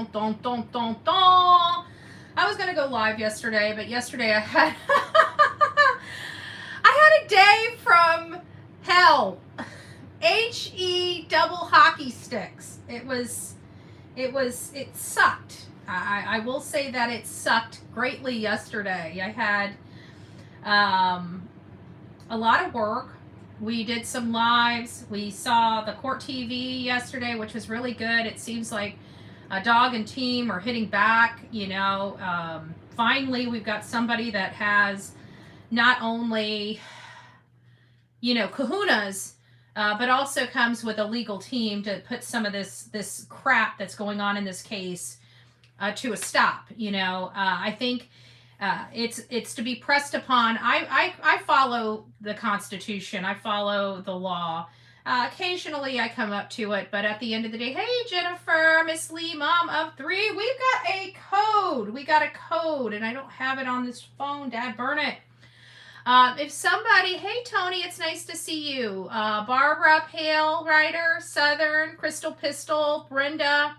Dun, dun, dun, dun, dun. I was gonna go live yesterday, but yesterday I had I had a day from hell. HE double hockey sticks. It sucked. I will say that it sucked greatly yesterday. I had a lot of work. We did some lives. We saw the court TV yesterday, which was really good. It seems like a dog and team are hitting back. Finally, we've got somebody that has not only, kahunas, but also comes with a legal team to put some of this crap that's going on in this case to a stop. I think it's to be pressed upon. I follow the Constitution. I follow the law. Occasionally I come up to it, but at the end of the day, hey Jennifer, Miss Lee, mom of 3, we've got a code. We got a code, and I don't have it on this phone. Dad, burn it. If somebody, hey Tony, it's nice to see you. Barbara, Pale Rider, Southern, Crystal Pistol, Brenda.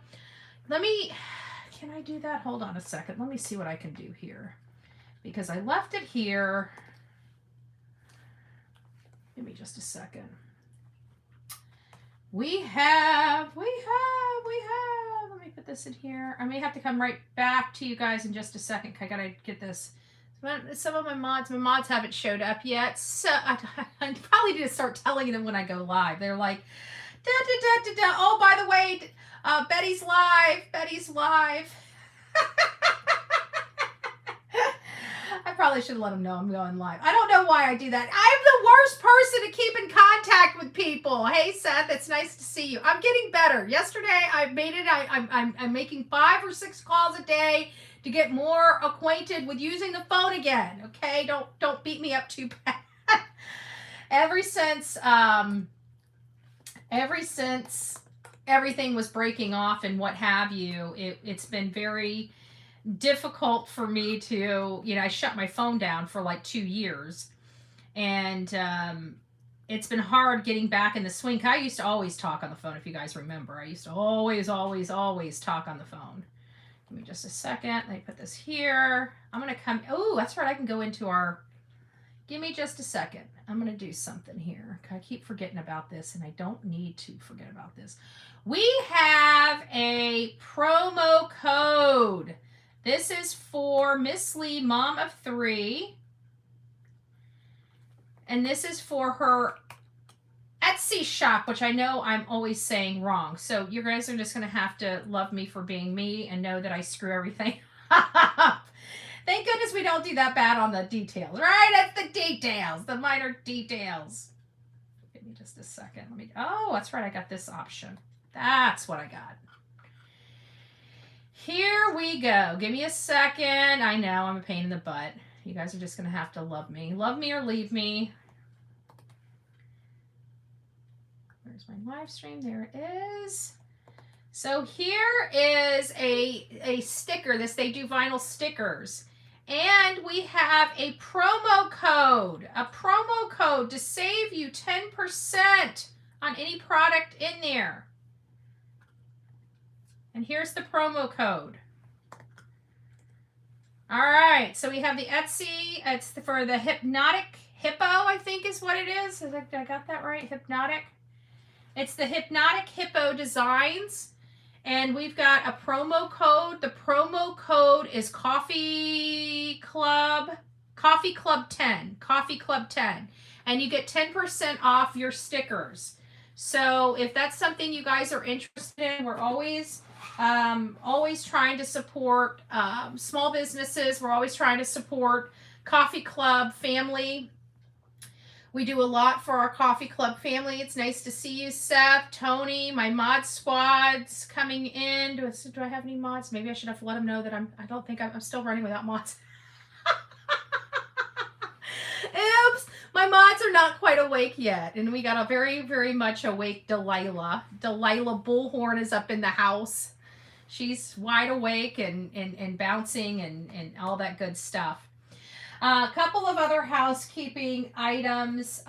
Can I do that? Hold on a second. Let me see what I can do here, because I left it here. Give me just a second. We have. Let me put this in here. I may have to come right back to you guys in just a second. I gotta get this. Some of my mods haven't showed up yet, so I probably need to start telling them when I go live. They're like, da da da da da. Oh, by the way, Betty's live. I probably should let them know I'm going live. I don't know why I do that. I'm the worst person to keep in contact with people. Hey Seth, it's nice to see you. I'm getting better. Yesterday I made it. I'm making 5 or 6 calls a day to get more acquainted with using the phone again. Okay, don't beat me up too bad. Ever since everything was breaking off and what have you, it's been very difficult for me to, I shut my phone down for like 2 years, and it's been hard getting back in the swing. I used to always talk on the phone, if you guys remember. I used to always talk on the phone. Give me just a second. Let me put this here. I'm going to come. Oh, that's right. I can go into our. Give me just a second. I'm going to do something here. I keep forgetting about this, and I don't need to forget about this. We have a promo code. This is for Miss Lee, mom of 3. And this is for her Etsy shop, which I know I'm always saying wrong. So you guys are just going to have to love me for being me and know that I screw everything up. Thank goodness we don't do that bad on the details, right? That's the details, the minor details. Give me just a second. Oh, that's right. I got this option. That's what I got. Here we go. Give me a second. I know I'm a pain in the butt. You guys are just going to have to love me. Love me or leave me. Where's my live stream? There it is. So here is a sticker. They do vinyl stickers. And we have a promo code. A promo code to save you 10% on any product in there. And here's the promo code. All right, so we have the Etsy. It's for the Hypnotic Hippo, I think is what it is. I got that right? Hypnotic. It's the Hypnotic Hippo Designs. And we've got a promo code. The promo code is Coffee Club 10. Coffee Club 10. And you get 10% off your stickers. So if that's something you guys are interested in, we're always trying to support small businesses. We're always trying to support Coffee Club family. We do a lot for our Coffee Club family. It's nice to see you, Seth, Tony, my mod squad's coming in. Do I have any mods? Maybe I should have let them know that I don't think I'm still running without mods. Oops, my mods are not quite awake yet. And we got a very, very much awake Delilah. Delilah Bullhorn is up in the house. She's wide awake and bouncing and all that good stuff. A couple of other housekeeping items.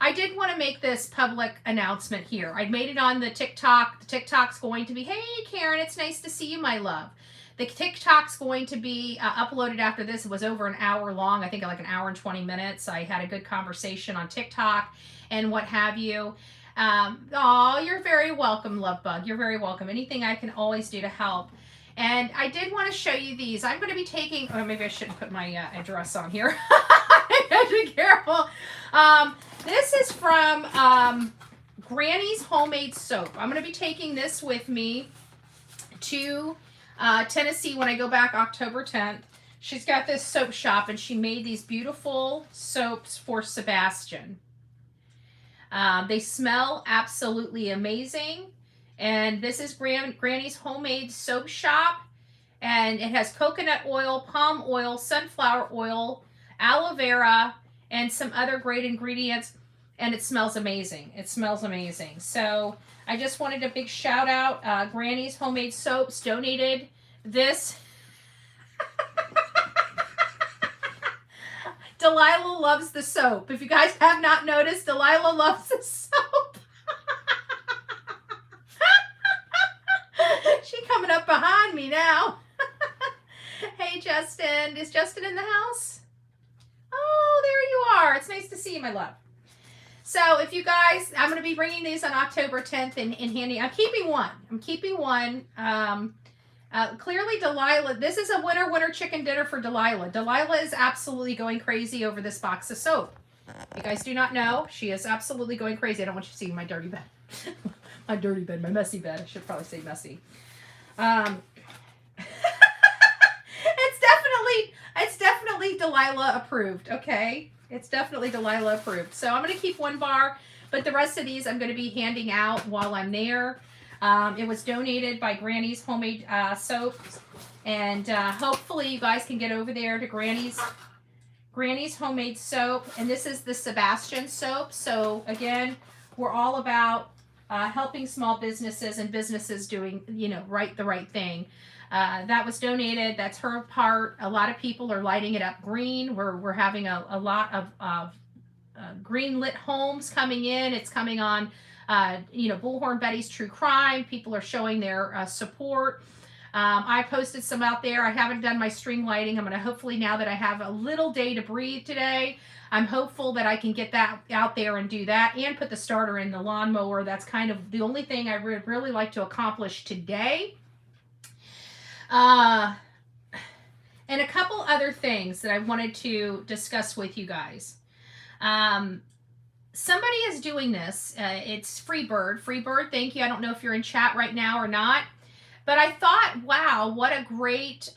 I did want to make this public announcement here. I made it on the TikTok. The TikTok's going to be, hey, Karen, it's nice to see you, my love. The TikTok's going to be uploaded after this. It was over an hour long. I think like an hour and 20 minutes. I had a good conversation on TikTok and what have you. Oh, you're very welcome, Love Bug. You're very welcome. Anything I can always do to help. And I did want to show you these. I'm going to be taking, oh, maybe I shouldn't put my address on here. I have to be careful. This is from Granny's Homemade Soap. I'm going to be taking this with me to Tennessee when I go back October 10th. She's got this soap shop and she made these beautiful soaps for Sebastian. They smell absolutely amazing. And this is Granny's Homemade Soap Shop. And it has coconut oil, palm oil, sunflower oil, aloe vera, and some other great ingredients. And it smells amazing. It smells amazing. So I just wanted a big shout out. Granny's Homemade Soaps donated this. Delilah loves the soap. If you guys have not noticed, Delilah loves the soap. She's coming up behind me now. Hey, Justin. Is Justin in the house? Oh, there you are. It's nice to see you, my love. So if you guys, I'm going to be bringing these on October 10th in handy. I'm keeping one. Clearly Delilah, this is a winter chicken dinner for Delilah. Delilah is absolutely going crazy over this box of soap. You guys do not know, she is absolutely going crazy. I don't want you to see my dirty bed. My dirty bed, my messy bed. I should probably say messy. It's definitely Delilah approved, okay? It's definitely Delilah approved. So I'm going to keep one bar, but the rest of these I'm going to be handing out while I'm there. It was donated by Granny's Homemade Soaps. And hopefully you guys can get over there to Granny's Homemade Soap. And this is the Sebastian soap. So again, we're all about helping small businesses and businesses doing, the right thing. That was donated. That's her part. A lot of people are lighting it up green. We're having a lot of green lit homes coming in. It's coming on, Bullhorn Betty's True Crime. People are showing their support. I posted some out there. I haven't done my string lighting. I'm going to hopefully, now that I have a little day to breathe today, I'm hopeful that I can get that out there and do that and put the starter in the lawnmower. That's kind of the only thing I would really like to accomplish today. And a couple other things that I wanted to discuss with you guys. Somebody is doing this. It's Freebird. Freebird, thank you. I don't know if you're in chat right now or not, but I thought, wow, what a great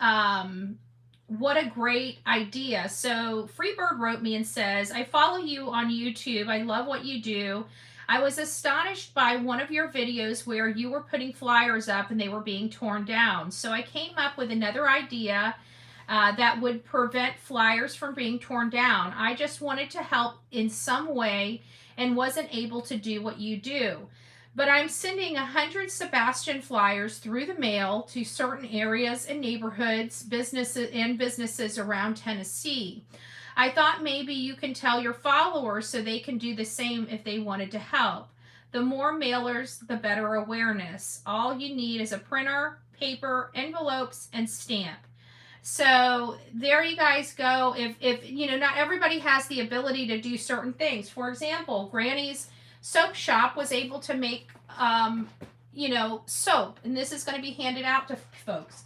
idea. So Freebird wrote me and says, I follow you on YouTube. I love what you do. I was astonished by one of your videos where you were putting flyers up and they were being torn down. So I came up with another idea that would prevent flyers from being torn down. I just wanted to help in some way and wasn't able to do what you do. But I'm sending 100 Sebastian flyers through the mail to certain areas and neighborhoods, businesses around Tennessee. I thought maybe you can tell your followers so they can do the same if they wanted to help. The more mailers, the better awareness. All you need is a printer, paper, envelopes, and stamp. So there you guys go. If not everybody has the ability to do certain things. For example, Granny's Soap Shop was able to make, soap, and this is going to be handed out to folks.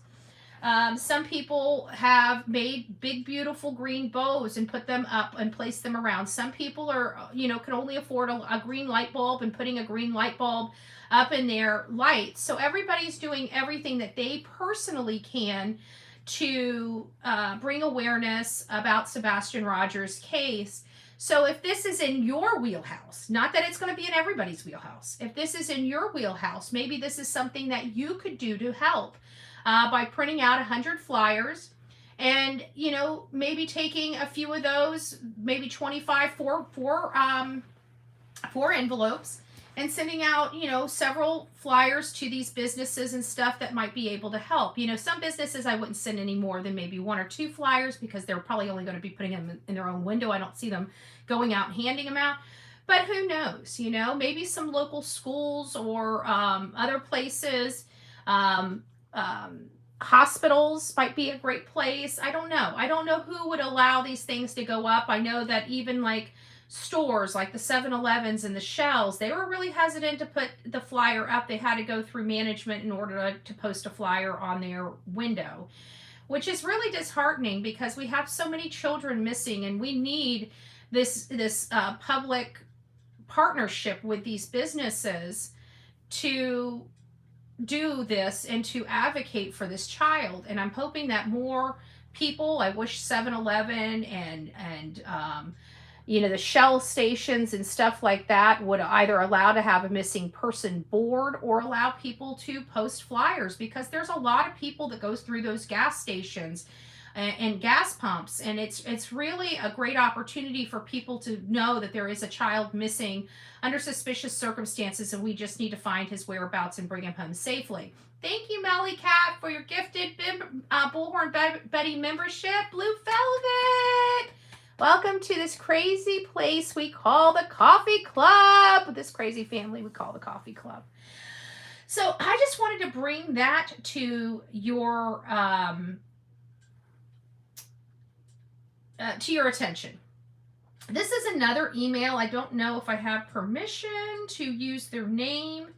Some people have made big, beautiful green bows and put them up and place them around. Some people are, can only afford a green light bulb and putting a green light bulb up in their lights. So everybody's doing everything that they personally can to bring awareness about Sebastian Rogers' case. So if this is in your wheelhouse, not that it's going to be in everybody's wheelhouse, if this is in your wheelhouse, maybe this is something that you could do to help. By printing out 100 flyers and, maybe taking a few of those, maybe 25 four envelopes and sending out, several flyers to these businesses and stuff that might be able to help. Some businesses I wouldn't send any more than maybe 1 or 2 flyers because they're probably only going to be putting them in their own window. I don't see them going out and handing them out. But who knows, you know, maybe some local schools or other places, um, hospitals might be a great place. I don't know. I don't know who would allow these things to go up. I know that even like stores like the 7-Elevens and the Shells, they were really hesitant to put the flyer up. They had to go through management in order to post a flyer on their window, which is really disheartening because we have so many children missing, and we need this public partnership with these businesses to do this and to advocate for this child. And I'm hoping that more people, I wish 7-Eleven and you know, the Shell stations and stuff like that would either allow to have a missing person board or allow people to post flyers, because there's a lot of people that goes through those gas stations and gas pumps, and it's really a great opportunity for people to know that there is a child missing under suspicious circumstances, and we just need to find his whereabouts and bring him home safely. Thank you, Melly Cat, for your gifted Bullhorn Betty membership. Blue Velvet, welcome to this crazy place we call the Coffee Club. This crazy family we call the Coffee Club. So I just wanted to bring that to your attention. This is another email. I don't know if I have permission to use their name.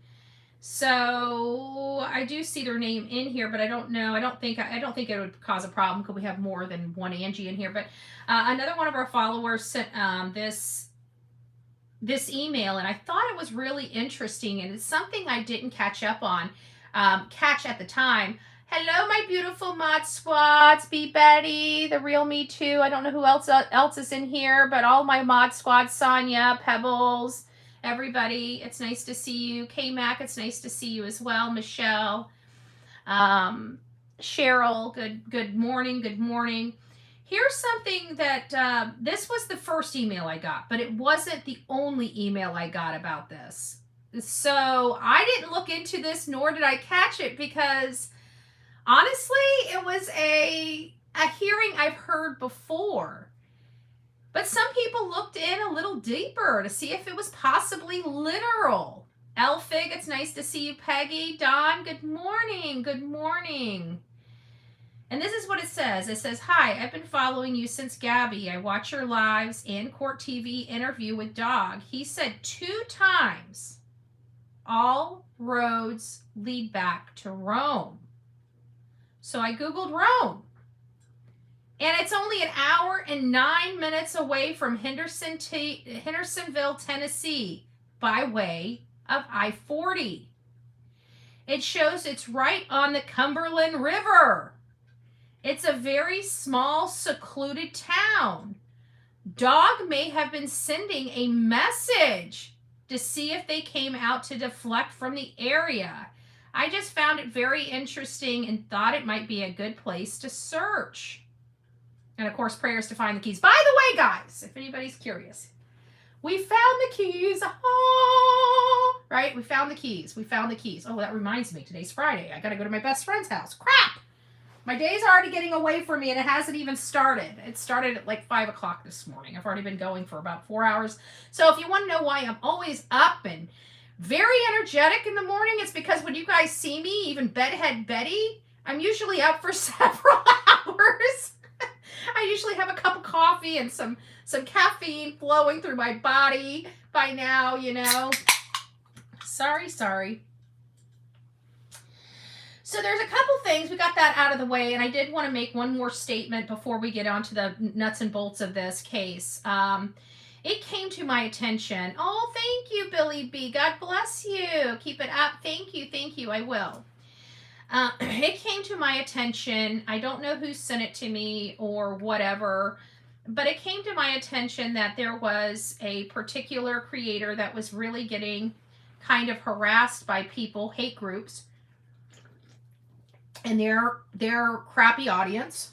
So I do see their name in here, but I don't know. I don't think it would cause a problem because we have more than one Angie in here. But another one of our followers sent this email, and I thought it was really interesting, and it's something I didn't catch at the time. Hello, my beautiful mod squads. Be Betty, the real me too. I don't know who else is in here, but all my mod squads, Sonia, Pebbles, everybody. It's nice to see you. K-Mac, it's nice to see you as well. Michelle, Cheryl, good morning, good morning. Here's something that, this was the first email I got, but it wasn't the only email I got about this. So I didn't look into this, nor did I catch it, because honestly, it was a hearing I've heard before. But some people looked in a little deeper to see if it was possibly literal. Elfig, it's nice to see you. Peggy, Don, good morning. Good morning. And this is what it says. It says, hi, I've been following you since Gabby. I watch your lives and Court TV interview with Dog. He said 2 times, all roads lead back to Rome. So I Googled Rome. And it's only 1 hour and 9 minutes away from Hendersonville, Tennessee, by way of I-40. It shows it's right on the Cumberland River. It's a very small, secluded town. Dog may have been sending a message to see if they came out to deflect from the area. I just found it very interesting and thought it might be a good place to search. And of course, prayers to find the keys. By the way, guys, if anybody's curious, we found the keys. Oh, right? We found the keys. We found the keys. Oh, that reminds me. Today's Friday. I got to go to my best friend's house. Crap! My day's already getting away from me, and it hasn't even started. It started at like 5 o'clock this morning. I've already been going for about 4 hours. So if you want to know why I'm always up and very energetic in the morning, it's because when you guys see me, even Bedhead Betty, I'm usually up for several hours. I usually have a cup of coffee and some caffeine flowing through my body by now, you know. Sorry. So there's a couple things. We got that out of the way, and I did want to make one more statement before we get on to the nuts and bolts of this case. It came to my attention. Oh, thank you, Billy B. God bless you. Keep it up. Thank you. I will. It came to my attention. I don't know who sent it to me or whatever, but it came to my attention that there was a particular creator that was really getting kind of harassed by people, hate groups, and their crappy audience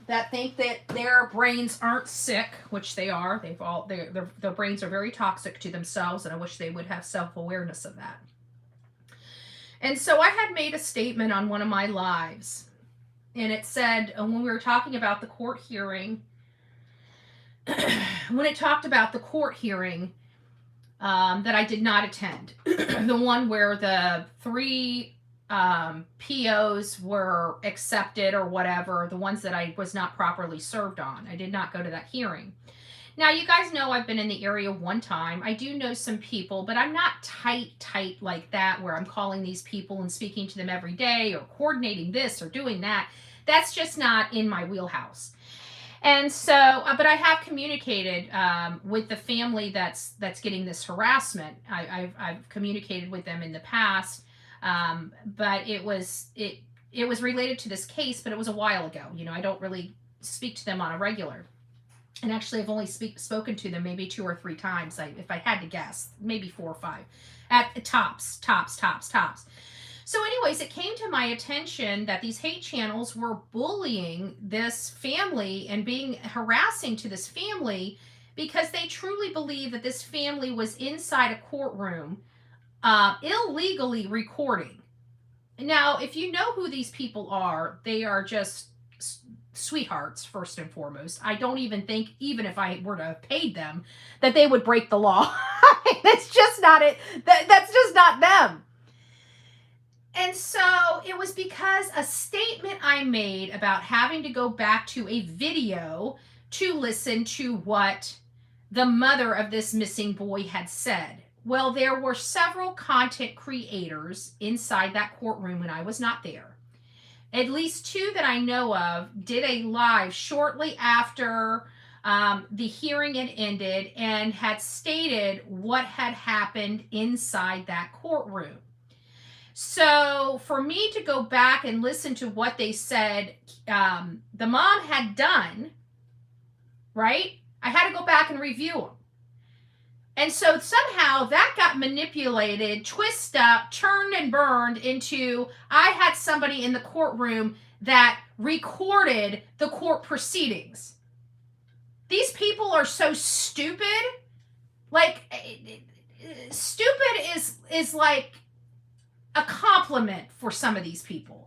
that think that their brains aren't sick, which they are. Their brains are very toxic to themselves, and I wish they would have self-awareness of that. And so I had made a statement on one of my lives, and it said, when we were talking about the court hearing, that I did not attend. The one where the 3 POs were accepted or whatever, the ones that I was not properly served on. I did not go to that hearing. Now, you guys know I've been in the area one time. I do know some people, but I'm not tight like that where I'm calling these people and speaking to them every day or coordinating this or doing that. That's just not in my wheelhouse. And so, but I have communicated with the family that's getting this harassment. I've communicated with them in the past, but it was related to this case, but it was a while ago. You know, I don't really speak to them on a regular. And actually, I've only spoken to them maybe 2 or 3 times. If I had to guess, maybe 4 or 5, at tops. So anyways, it came to my attention that these hate channels were bullying this family and being harassing to this family because they truly believe that this family was inside a courtroom illegally recording. Now, if you know who these people are, they are just sweethearts, first and foremost. I don't even think, even if I were to have paid them, that they would break the law. That's just not it. That's just not them. And so it was because a statement I made about having to go back to a video to listen to what the mother of this missing boy had said. Well, there were several content creators inside that courtroom when I was not there. At least 2 that I know of did a live shortly after the hearing had ended and had stated what had happened inside that courtroom. So for me to go back and listen to what they said the mom had done, right? I had to go back and review them. And so somehow that got manipulated, twisted up, turned and burned into I had somebody in the courtroom that recorded the court proceedings. These people are so stupid. Like, stupid is like a compliment for some of these people.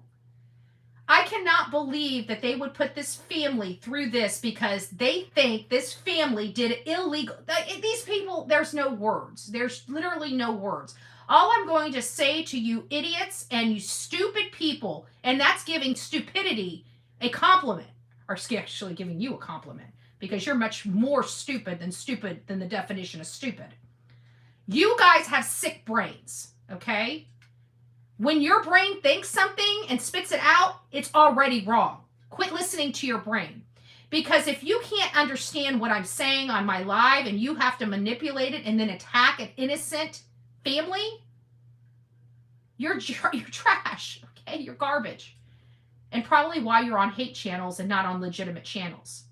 I cannot believe that they would put this family through this because they think this family did illegal. These people, there's no words. There's literally no words. All I'm going to say to you idiots and you stupid people, and that's giving stupidity a compliment, or actually giving you a compliment, because you're much more stupid than the definition of stupid. You guys have sick brains, okay? When your brain thinks something and spits it out, it's already wrong. Quit listening to your brain. Because if you can't understand what I'm saying on my live and you have to manipulate it and then attack an innocent family, you're trash, okay? You're garbage. And probably why you're on hate channels and not on legitimate channels.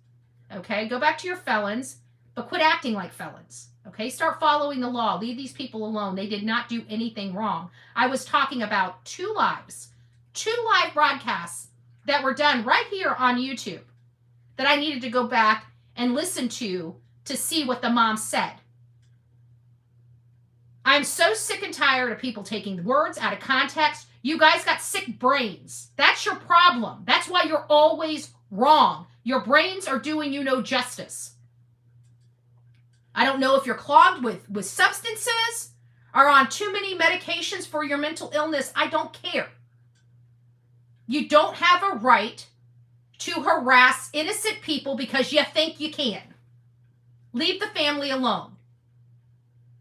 Okay? Go back to your felons, but quit acting like felons. Okay, start following the law. Leave these people alone. They did not do anything wrong. I was talking about 2 live broadcasts that were done right here on YouTube that I needed to go back and listen to see what the mom said. I'm so sick and tired of people taking words out of context. You guys got sick brains. That's your problem. That's why you're always wrong. Your brains are doing you no justice. I don't know if you're clogged with substances or on too many medications for your mental illness. I don't care. You don't have a right to harass innocent people because you think you can. Leave the family alone.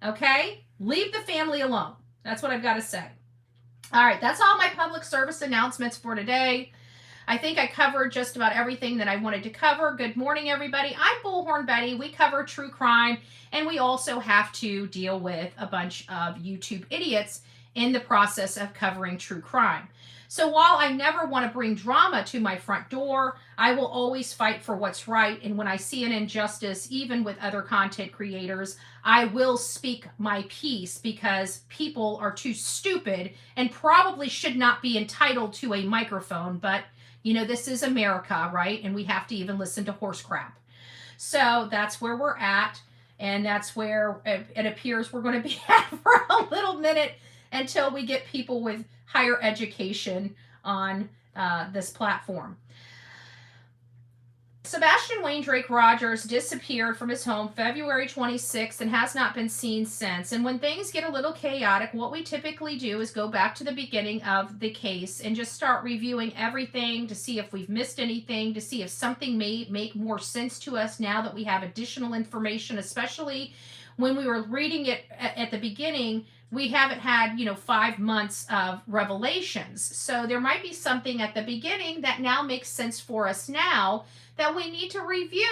Okay? Leave the family alone. That's what I've got to say. All right, that's all my public service announcements for today. I think I covered just about everything that I wanted to cover. Good morning, everybody. I'm Bullhorn Betty. We cover true crime, and we also have to deal with a bunch of YouTube idiots in the process of covering true crime. So while I never want to bring drama to my front door, I will always fight for what's right. And when I see an injustice, even with other content creators, I will speak my piece because people are too stupid and probably should not be entitled to a microphone. But you know, this is America, right? And we have to even listen to horse crap. So that's where we're at. And that's where it appears we're going to be at for a little minute until we get people with higher education on this platform. Sebastian Wayne Drake Rogers disappeared from his home February 26th and has not been seen since. And when things get a little chaotic, what we typically do is go back to the beginning of the case and just start reviewing everything to see if we've missed anything, to see if something may make more sense to us now that we have additional information, especially when we were reading it at the beginning. We haven't had, 5 months of revelations. So there might be something at the beginning that now makes sense for us now that we need to review.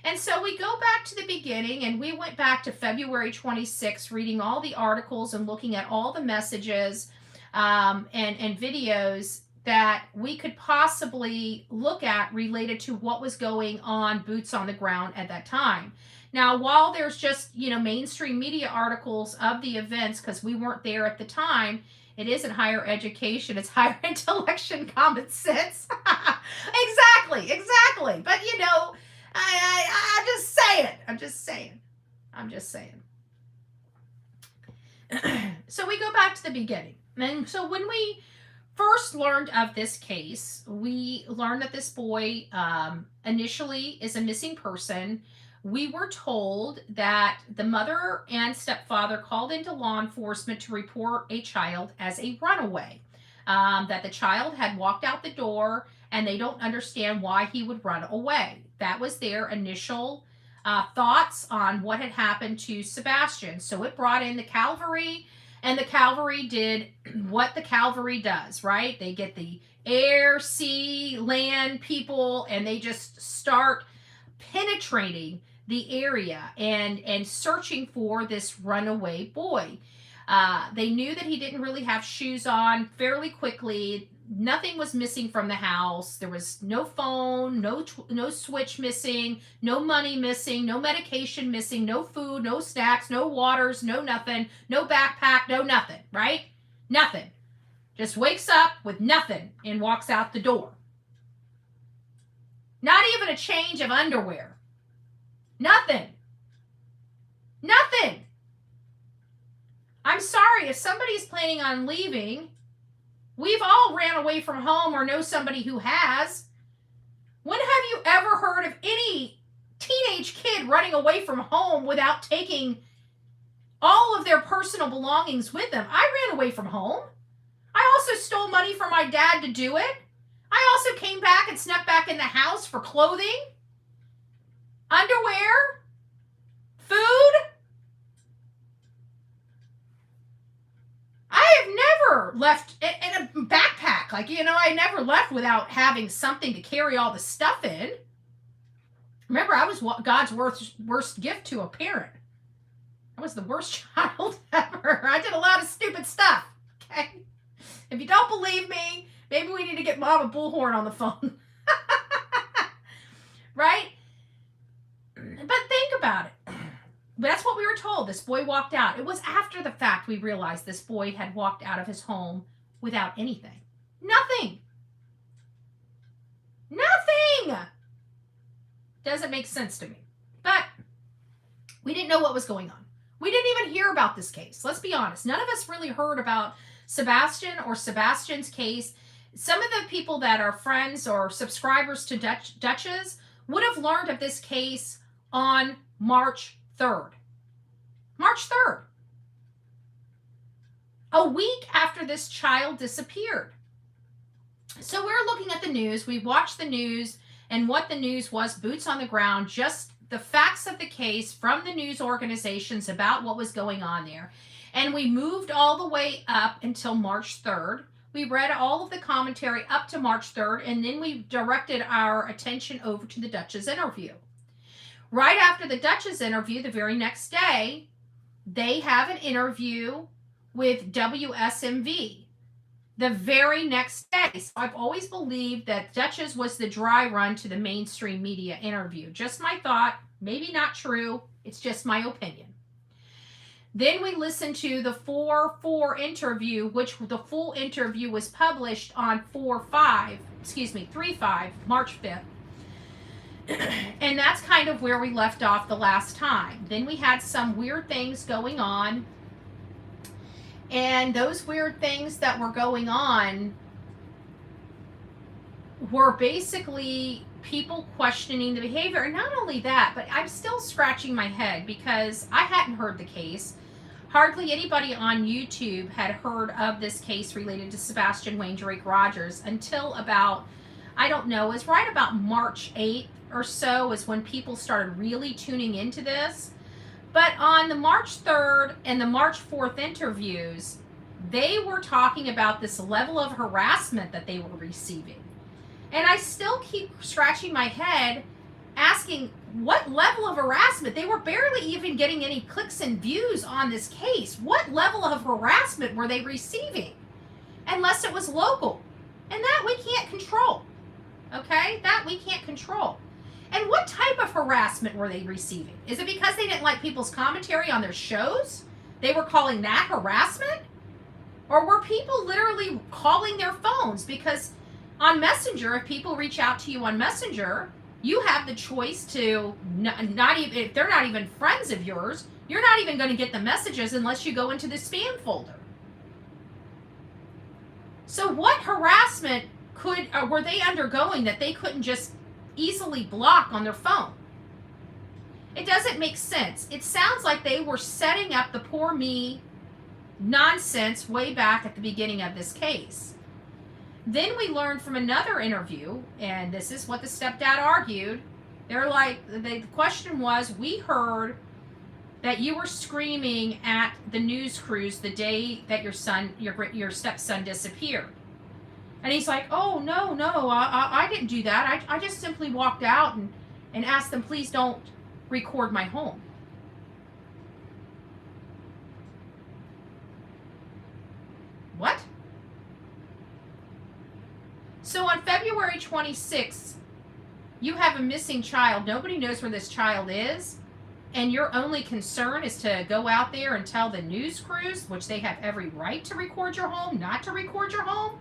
And so we go back to the beginning, and we went back to February 26th, reading all the articles and looking at all the messages and videos that we could possibly look at related to what was going on, boots on the ground at that time. Now, while there's just, mainstream media articles of the events, because we weren't there at the time, it isn't higher education, it's higher intellection, common sense. Exactly. But, I'm just saying. So we go back to the beginning. And so when we first learned of this case, we learned that this boy initially is a missing person. We were told that the mother and stepfather called into law enforcement to report a child as a runaway, that the child had walked out the door and they don't understand why he would run away. That was their initial thoughts on what had happened to Sebastian. So it brought in the cavalry, and the cavalry did what the cavalry does, right? They get the air, sea, land people, and they just start penetrating the area and searching for this runaway boy. They knew that he didn't really have shoes on fairly quickly. Nothing was missing from the house. There was no phone, no switch missing, no money missing, no medication missing, no food, no snacks, no waters, no nothing, no backpack, no nothing, right? Nothing. Just wakes up with nothing and walks out the door. Not even a change of underwear. Nothing. I'm sorry, if somebody's planning on leaving, we've all ran away from home or know somebody who has. When have you ever heard of any teenage kid running away from home without taking all of their personal belongings with them? I ran away from home. I also stole money from my dad to do it. I also came back and snuck back in the house for clothing, underwear, food. I have never left in a backpack. I never left without having something to carry all the stuff in. Remember, I was God's worst gift to a parent. I was the worst child ever. I did a lot of stupid stuff. Okay? If you don't believe me, maybe we need to get Mama Bullhorn on the phone. Right? But think about it. That's what we were told. This boy walked out. It was after the fact we realized this boy had walked out of his home without anything. Nothing. Doesn't make sense to me. But we didn't know what was going on. We didn't even hear about this case. Let's be honest. None of us really heard about Sebastian or Sebastian's case. Some of the people that are friends or subscribers to Duchess would have learned of this case on March 3rd. March 3rd. A week after this child disappeared. So we're looking at the news. We watched the news, and what the news was, boots on the ground, just the facts of the case from the news organizations about what was going on there. And we moved all the way up until March 3rd. We read all of the commentary up to March 3rd, and then we directed our attention over to the Duchess interview. Right after the Duchess interview, the very next day, they have an interview with WSMV. The very next day. So I've always believed that Duchess was the dry run to the mainstream media interview. Just my thought, maybe not true. It's just my opinion. Then we listened to the 4/4 interview, which the full interview was published on 3/5, March 5th. And that's kind of where we left off the last time. Then we had some weird things going on. And those weird things that were going on were basically people questioning the behavior. And not only that, but I'm still scratching my head because I hadn't heard the case. Hardly anybody on YouTube had heard of this case related to Sebastian Rogers until about, I don't know, it was right about March 8th or so is when people started really tuning into this. But on the March 3rd and the March 4th interviews, they were talking about this level of harassment that they were receiving. And I still keep scratching my head asking what level of harassment. They were barely even getting any clicks and views on this case. What level of harassment were they receiving? Unless it was local. And that we can't control. Okay? That we can't control. And what type of harassment were they receiving? Is it because they didn't like people's commentary on their shows? They were calling that harassment? Or were people literally calling their phones? Because on Messenger, if people reach out to you on Messenger, you have the choice to not even, if they're not even friends of yours, you're not even going to get the messages unless you go into the spam folder. So what harassment were they undergoing that they couldn't just easily block on their phone? It doesn't make sense. It sounds like they were setting up the poor me nonsense way back at the beginning of this case. Then we learned from another interview, and this is what the stepdad argued. They're like, the question was, we heard that you were screaming at the news crews the day that your stepson disappeared. And he's like, oh, no, I didn't do that. I just simply walked out and asked them, please don't record my home. What? So on February 26th, you have a missing child. Nobody knows where this child is. And your only concern is to go out there and tell the news crews, which they have every right to record your home, not to record your home.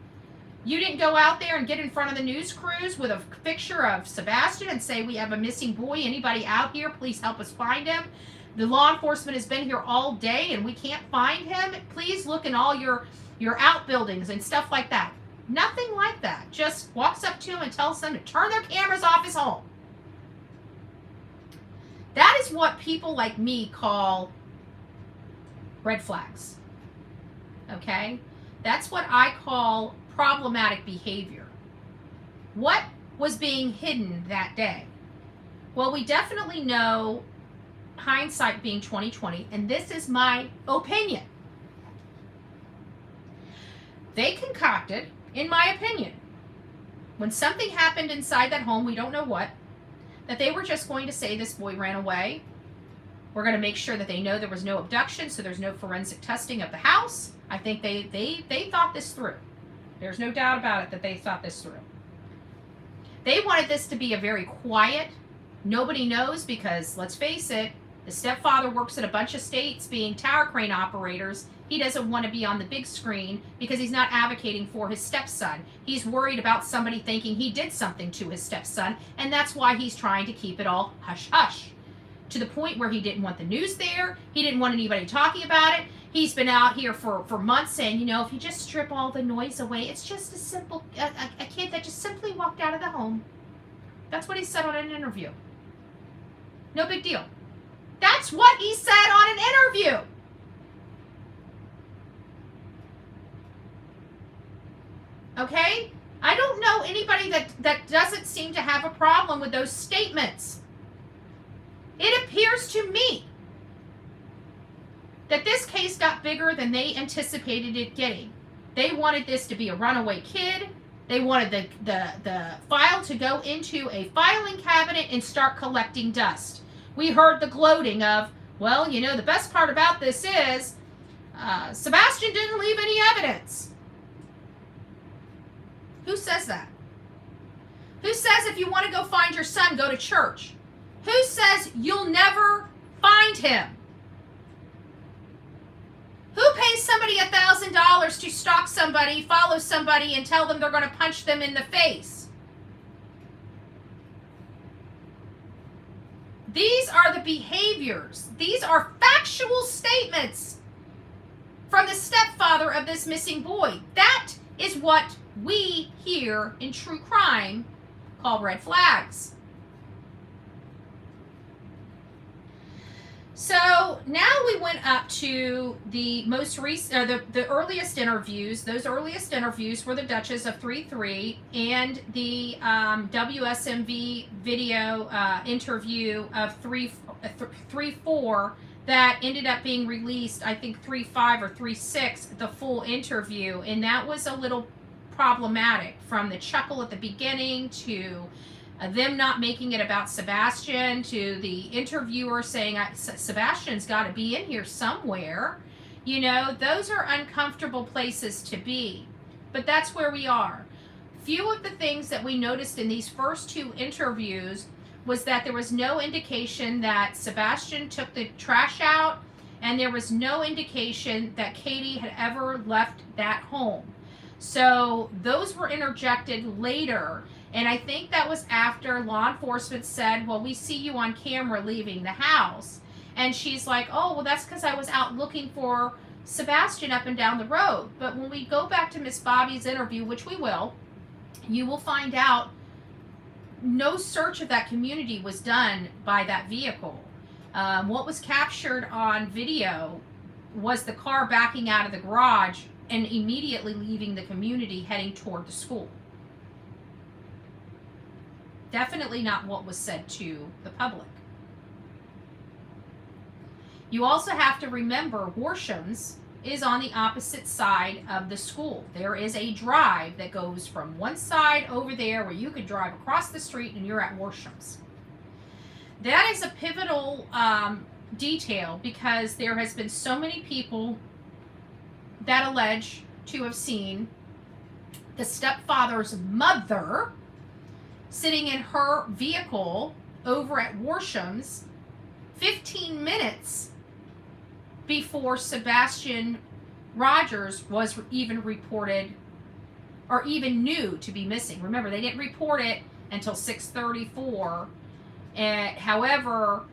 You didn't go out there and get in front of the news crews with a picture of Sebastian and say, we have a missing boy. Anybody out here, please help us find him. The law enforcement has been here all day and we can't find him. Please look in all your outbuildings and stuff like that. Nothing like that. Just walks up to him and tells them to turn their cameras off his home. That is what people like me call red flags. Okay? That's what I call problematic behavior. What was being hidden that day? Well, we definitely know, hindsight being 20/20, and this is my opinion. They concocted, in my opinion, when something happened inside that home, we don't know what, that they were just going to say this boy ran away. We're going to make sure that they know there was no abduction, so there's no forensic testing of the house. I think they thought this through. There's no doubt about it that they thought this through. They wanted this to be a very quiet, nobody knows, because let's face it, the stepfather works at a bunch of states being tower crane operators. He doesn't want to be on the big screen because he's not advocating for his stepson. He's worried about somebody thinking he did something to his stepson, and that's why he's trying to keep it all hush-hush. To the point where he didn't want the news there, he didn't want anybody talking about it. He's been out here for months saying, you know, if you just strip all the noise away, it's just a simple, a kid that just simply walked out of the home. That's what he said on an interview. No big deal. That's what he said on an interview. Okay? I don't know anybody that doesn't seem to have a problem with those statements. It appears to me that this case got bigger than they anticipated it getting. They wanted this to be a runaway kid. They wanted the file to go into a filing cabinet and start collecting dust. We heard the gloating of, well, you know, the best part about this is Sebastian didn't leave any evidence. Who says that? Who says if you want to go find your son, go to church? Who says you'll never find him? Who pays somebody $1,000 to stalk somebody, follow somebody, and tell them they're going to punch them in the face? These are the behaviors. These are factual statements from the stepfather of this missing boy. That is what we here in true crime called red flags. So now we went up to the most recent, or the earliest interviews. Those earliest interviews were the Duchess of 3-3 and the WSMV video interview of 3-4 that ended up being released, I think 3-5 or 3-6, the full interview. And that was a little problematic, from the chuckle at the beginning to them not making it about Sebastian, to the interviewer saying, Sebastian's got to be in here somewhere. You know, those are uncomfortable places to be. But that's where we are. Few of the things that we noticed in these first two interviews was that there was no indication that Sebastian took the trash out, and there was no indication that Katie had ever left that home. So those were interjected later. And I think that was after law enforcement said, well, we see you on camera leaving the house. And she's like, oh, well, that's because I was out looking for Sebastian up and down the road. But when we go back to Miss Bobby's interview, which we will, you will find out no search of that community was done by that vehicle. What was captured on video was the car backing out of the garage and immediately leaving the community heading toward the school. Definitely not what was said to the public. You also have to remember Worsham's is on the opposite side of the school. There is a drive that goes from one side over there where you could drive across the street and you're at Worsham's. That is a pivotal detail, because there has been so many people that allege to have seen the stepfather's mother sitting in her vehicle over at Worsham's 15 minutes before Sebastian Rogers was even reported or even knew to be missing. Remember, they didn't report it until 6:34. However,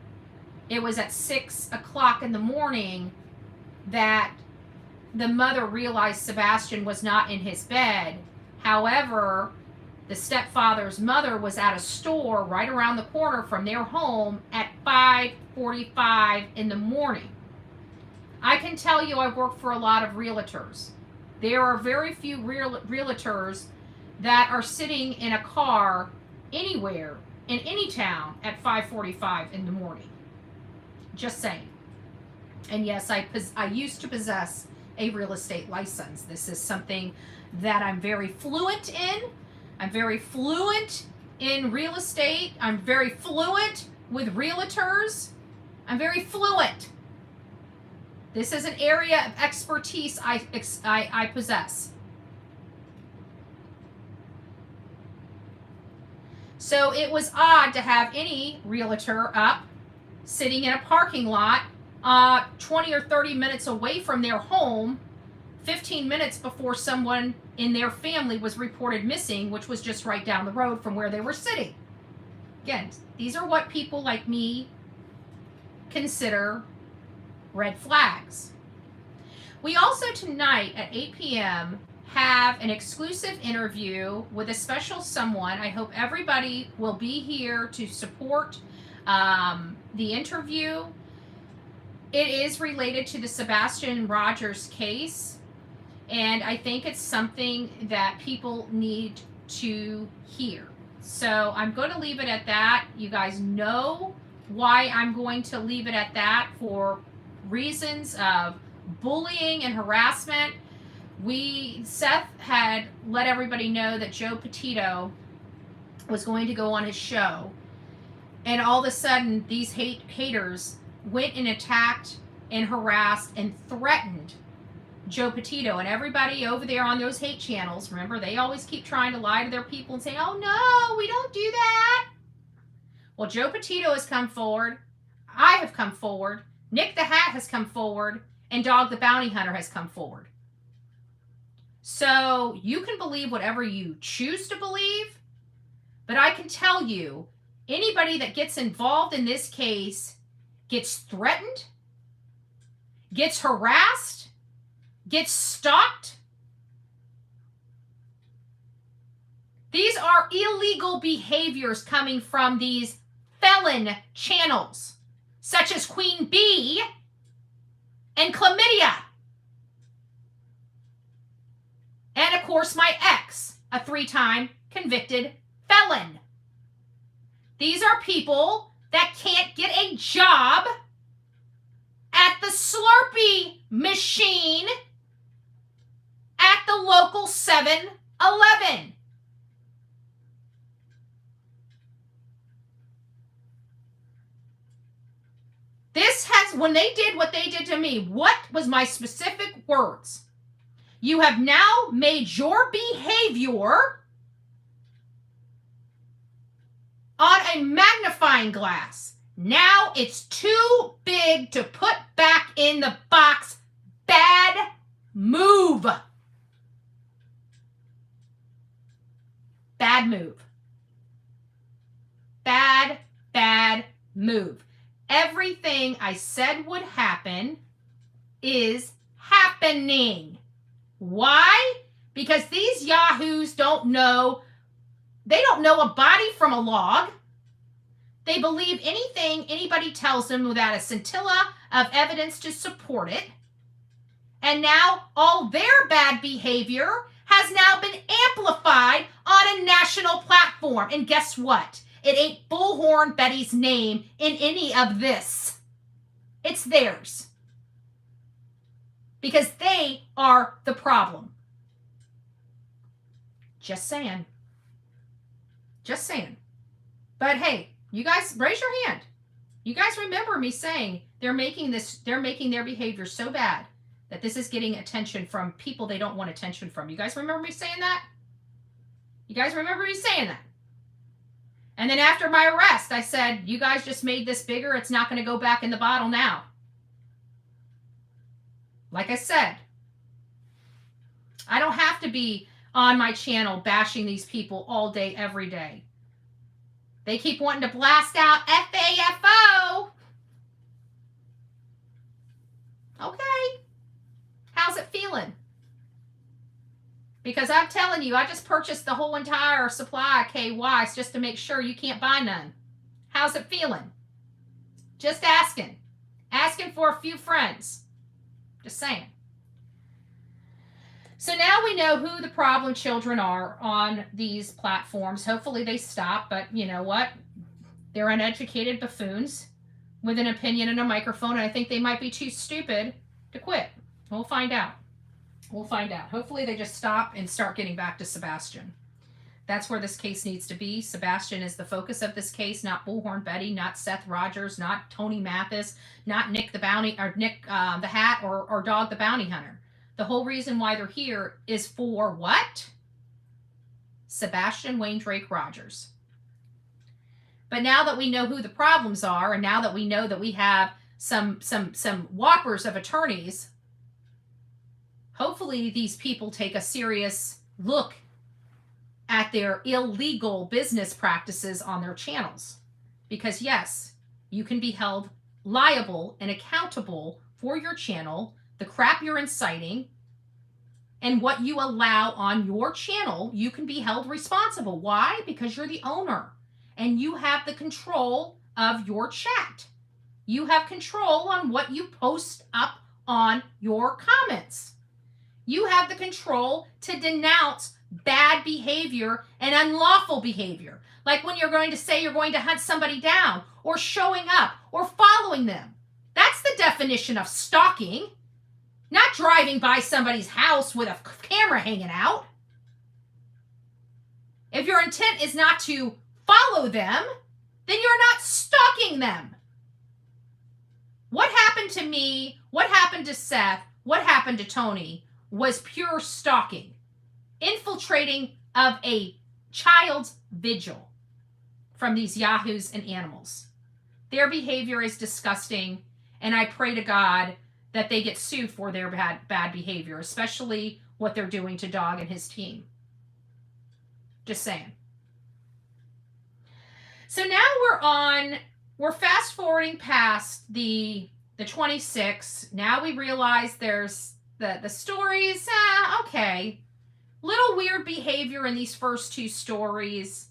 it was at 6 o'clock in the morning that the mother realized Sebastian was not in his bed. However, the stepfather's mother was at a store right around the corner from their home at 5:45 in the morning. I can tell you, I've worked for a lot of realtors. There are very few realtors that are sitting in a car anywhere in any town at 5:45 in the morning. Just saying. And yes, I used to possess a real estate license. This is something that I'm very fluent in. I'm very fluent in real estate. I'm very fluent with realtors. I'm very fluent. This is an area of expertise I possess. So it was odd to have any realtor up sitting in a parking lot 20 or 30 minutes away from their home, 15 minutes before someone in their family was reported missing, which was just right down the road from where they were sitting. Again, these are what people like me consider red flags. We also tonight at 8 p.m. have an exclusive interview with a special someone. I hope everybody will be here to support the interview. It is related to the Sebastian Rogers case. And I think it's something that people need to hear. So I'm going to leave it at that. You guys know why I'm going to leave it at that, for reasons of bullying and harassment. Seth had let everybody know that Joe Petito was going to go on his show. And all of a sudden, these haters went and attacked and harassed and threatened Joe Petito. And everybody over there on those hate channels, remember, they always keep trying to lie to their people and say, oh no, we don't do that. Well, Joe Petito has come forward. I have come forward. Nick the Hat has come forward. And Dog the Bounty Hunter has come forward. So you can believe whatever you choose to believe. But I can tell you, anybody that gets involved in this case gets threatened, gets harassed, gets stalked. These are illegal behaviors coming from these felon channels, such as Queen Bee and Chlamydia. And of course, my ex, a 3-time convicted felon. These are people that can't get a job at the Slurpee machine at the local 7-Eleven. When they did what they did to me, what was my specific words? You have now made your behavior on a magnifying glass. Now it's too big to put back in the box. Bad move. Bad move. Bad move. Everything I said would happen is happening. Why? Because these yahoos don't know a body from a log. They believe anything anybody tells them without a scintilla of evidence to support it. And now all their bad behavior has now been amplified on a national platform. And guess what? It ain't Bullhorn Betty's name in any of this. It's theirs. Because they are the problem. Just saying. Just saying. But hey, you guys, raise your hand. You guys remember me saying they're making their behavior so bad that this is getting attention from people they don't want attention from. You guys remember me saying that? You guys remember me saying that? And then after my arrest, I said, you guys just made this bigger. It's not going to go back in the bottle now. Like I said, I don't have to be on my channel bashing these people all day, every day. They keep wanting to blast out FAFO. Okay. How's it feeling? Because I'm telling you, I just purchased the whole entire supply of KYs just to make sure you can't buy none. How's it feeling? Just asking. Asking for a few friends. Just saying. So now we know who the problem children are on these platforms. Hopefully they stop, but you know what? They're uneducated buffoons with an opinion and a microphone, and I think they might be too stupid to quit. We'll find out. We'll find out. Hopefully they just stop and start getting back to Sebastian. That's where this case needs to be. Sebastian is the focus of this case, not Bullhorn Betty, not Seth Rogers, not Tony Mathis, not Nick the Bounty, or Nick the Hat, or Dog the Bounty Hunter. The whole reason why they're here is for what? Sebastian Wayne Drake Rogers. But now that we know who the problems are, and now that we know that we have some whoppers of attorneys, hopefully these people take a serious look at their illegal business practices on their channels. Because yes, you can be held liable and accountable for your channel, the crap you're inciting, and what you allow on your channel. You can be held responsible. Why? Because you're the owner and you have the control of your chat. You have control on what you post up on your comments. You have the control to denounce bad behavior and unlawful behavior. Like when you're going to say you're going to hunt somebody down, or showing up, or following them. That's the definition of stalking. Not driving by somebody's house with a camera hanging out. If your intent is not to follow them, then you're not stalking them. What happened to me, what happened to Seth, what happened to Tony was pure stalking. Infiltrating of a child's vigil from these yahoos and animals. Their behavior is disgusting, and I pray to God that they get sued for their bad behavior, especially what they're doing to Dog and his team. Just saying. So now we're fast forwarding past the 26. Now we realize there's the stories, okay. Little weird behavior in these first two stories.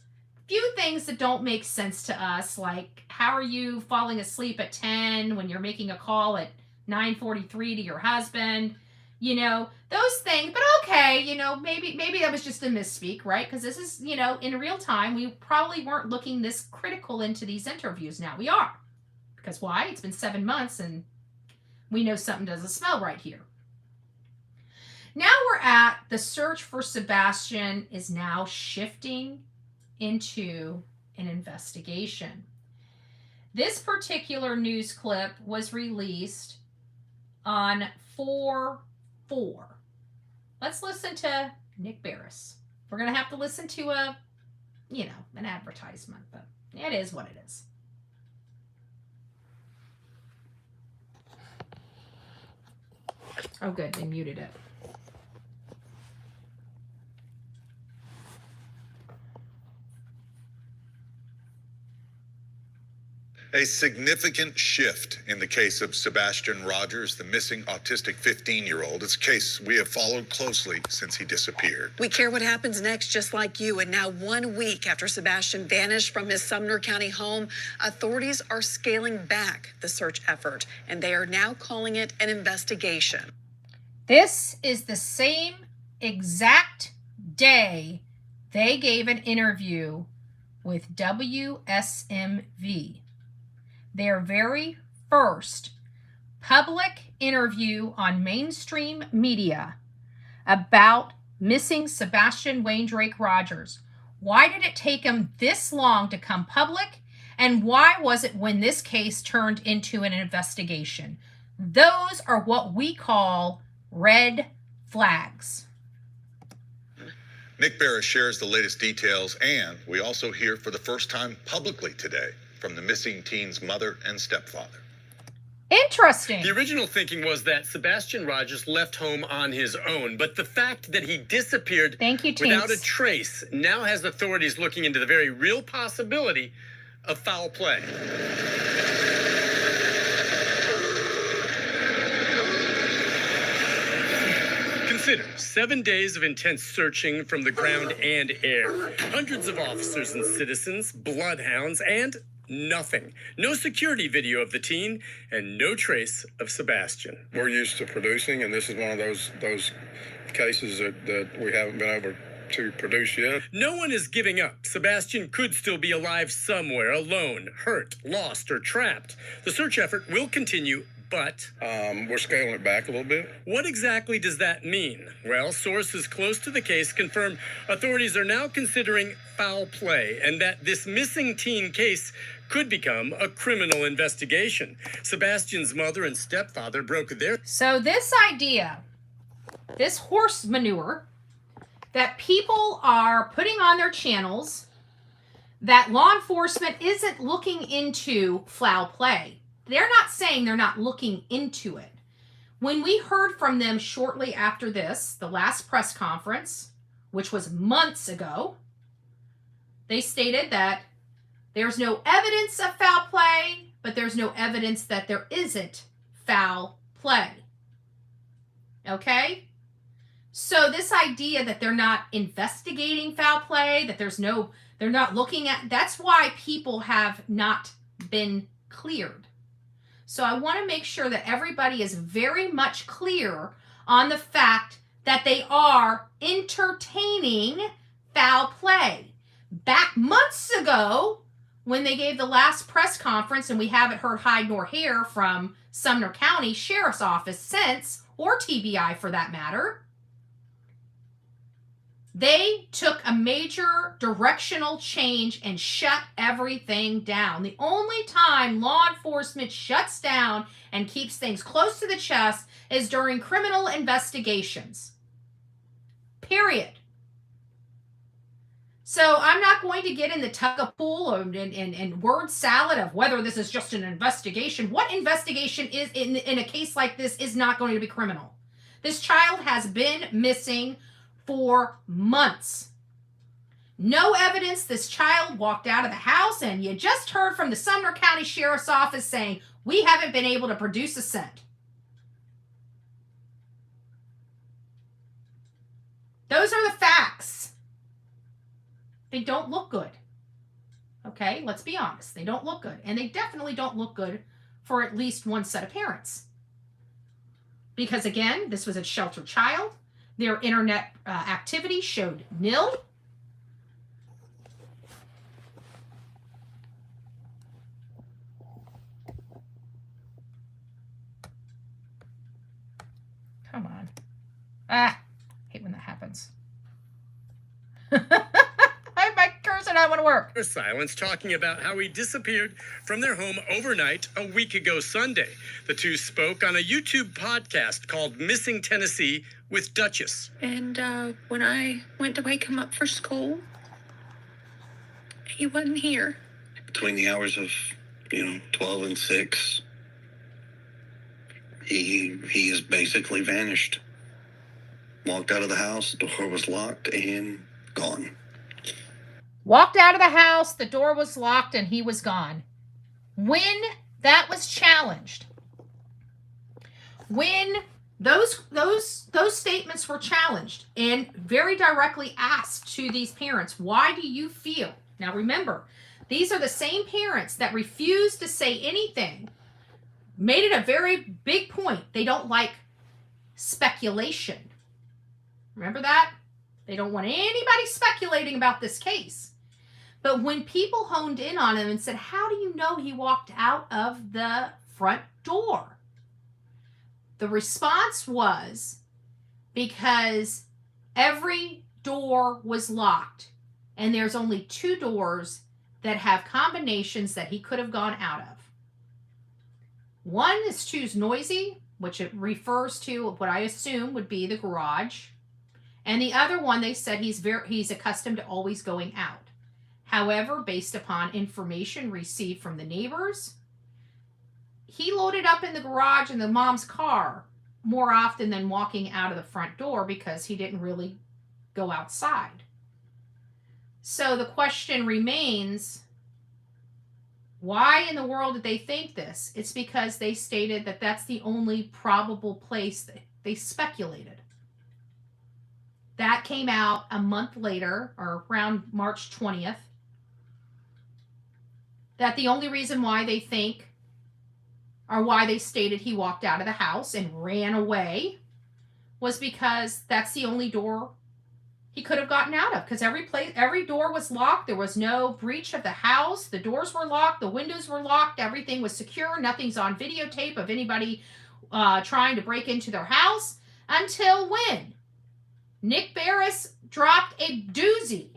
Few things that don't make sense to us, like how are you falling asleep at 10 when you're making a call at 9:43 to your husband? You know, those things. But okay, you know, maybe that was just a misspeak, right? Because this is, you know, in real time. We probably weren't looking this critical into these interviews. Now we are. Because why? It's been 7 months and we know something doesn't smell right here. Now we're at the search for Sebastian is now shifting into an investigation. This particular news clip was released on 4/4. Let's listen to Nick Barris. We're going to have to listen to an advertisement, but it is what it is. Oh, good. They muted it. A significant shift in the case of Sebastian Rogers, the missing autistic 15-year-old. It's a case we have followed closely since he disappeared. We care what happens next, just like you. And now 1 week after Sebastian vanished from his Sumner County home, authorities are scaling back the search effort, and they are now calling it an investigation. This is the same exact day they gave an interview with WSMV. Their very first public interview on mainstream media about missing Sebastian Wayne Drake Rogers. Why did it take him this long to come public? And why was it when this case turned into an investigation? Those are what we call red flags. Nick Barris shares the latest details, and we also hear for the first time publicly today from the missing teen's mother and stepfather. Interesting. The original thinking was that Sebastian Rogers left home on his own, but the fact that he disappeared without a trace now has authorities looking into the very real possibility of foul play. Consider 7 days of intense searching from the ground and air. Hundreds of officers and citizens, bloodhounds, and nothing. No security video of the teen and no trace of Sebastian. We're used to producing, and this is one of those cases that we haven't been able to produce yet. No one is giving up. Sebastian could still be alive somewhere, alone, hurt, lost, or trapped. The search effort will continue, but we're scaling it back a little bit. What exactly does that mean? Well, sources close to the case confirm authorities are now considering foul play and that this missing teen case could become a criminal investigation. Sebastian's mother and stepfather broke their... So this idea, this horse manure that people are putting on their channels, that law enforcement isn't looking into foul play. They're not saying they're not looking into it. When we heard from them shortly after this, the last press conference, which was months ago, they stated that there's no evidence of foul play, but there's no evidence that there isn't foul play. Okay? So this idea that they're not investigating foul play, that they're not looking at, that's why people have not been cleared. So I want to make sure that everybody is very much clear on the fact that they are entertaining foul play. Back months ago, when they gave the last press conference, and we haven't heard hide nor hair from Sumner County Sheriff's Office since, or TBI for that matter, they took a major directional change and shut everything down. The only time law enforcement shuts down and keeps things close to the chest is during criminal investigations. Period. So I'm not going to get in the tug-of-pool and word salad of whether this is just an investigation. What investigation is in a case like this is not going to be criminal? This child has been missing for months. No evidence this child walked out of the house, and you just heard from the Sumner County Sheriff's Office saying, we haven't been able to produce a scent. Those are the facts. they don't look good. Okay, let's be honest. They don't look good. And they definitely don't look good for at least one set of parents. Because again, this was a sheltered child. Their internet activity showed nil. Come on. Hate when that happens. My cursor not want to work. Silence talking about how he disappeared from their home overnight a week ago Sunday. The two spoke on a YouTube podcast called Missing Tennessee with Duchess. And when I went to wake him up for school, he wasn't here. Between the hours of, 12 and 6, he has basically vanished. Walked out of the house, the door was locked, and gone. Walked out of the house, the door was locked, and he was gone. When that was challenged, when those statements were challenged and very directly asked to these parents, why do you feel? Now remember, these are the same parents that refused to say anything, made it a very big point. They don't like speculation. Remember that? They don't want anybody speculating about this case. But when people honed in on him and said, how do you know he walked out of the front door? The response was because every door was locked and there's only 2 doors that have combinations that he could have gone out of. One is too noisy, which it refers to what I assume would be the garage. And the other one, they said he's accustomed to always going out. However, based upon information received from the neighbors, he loaded up in the garage in the mom's car more often than walking out of the front door because he didn't really go outside. So the question remains, why in the world did they think this? It's because they stated that that's the only probable place that they speculated. That came out a month later, or around March 20th, that the only reason why they think, or why they stated he walked out of the house and ran away, was because that's the only door he could have gotten out of. Because every door was locked. There was no breach of the house. The doors were locked. The windows were locked. Everything was secure. Nothing's on videotape of anybody trying to break into their house. Until when? Nick Barris dropped a doozy.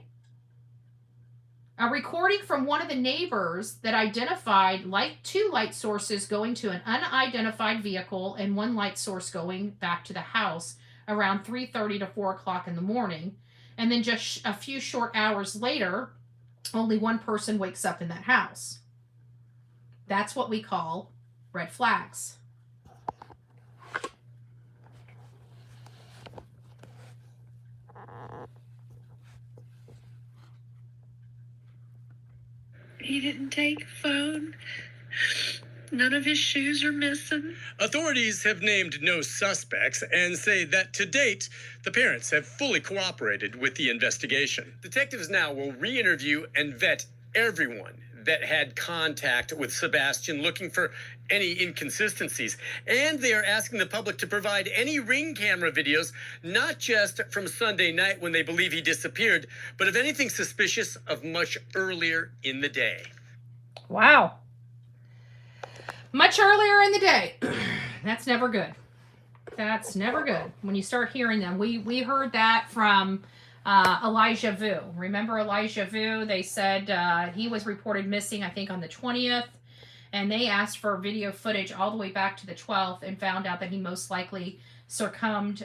A recording from one of the neighbors that identified 2 light sources going to an unidentified vehicle and 1 light source going back to the house around 3:30 to 4 o'clock in the morning. And then just a few short hours later, only 1 person wakes up in that house. That's what we call red flags. He didn't take a phone. None of his shoes are missing. Authorities have named no suspects and say that to date, the parents have fully cooperated with the investigation. Detectives now will re-interview and vet everyone that had contact with Sebastian, looking for any inconsistencies. And they are asking the public to provide any Ring camera videos, not just from Sunday night when they believe he disappeared, but of anything suspicious of much earlier in the day. Wow. Much earlier in the day. That's never good. That's never good. When you start hearing them. We heard that from Elijah Vu. Remember Elijah Vu? They said he was reported missing, I think, on the 20th. And they asked for video footage all the way back to the 12th and found out that he most likely succumbed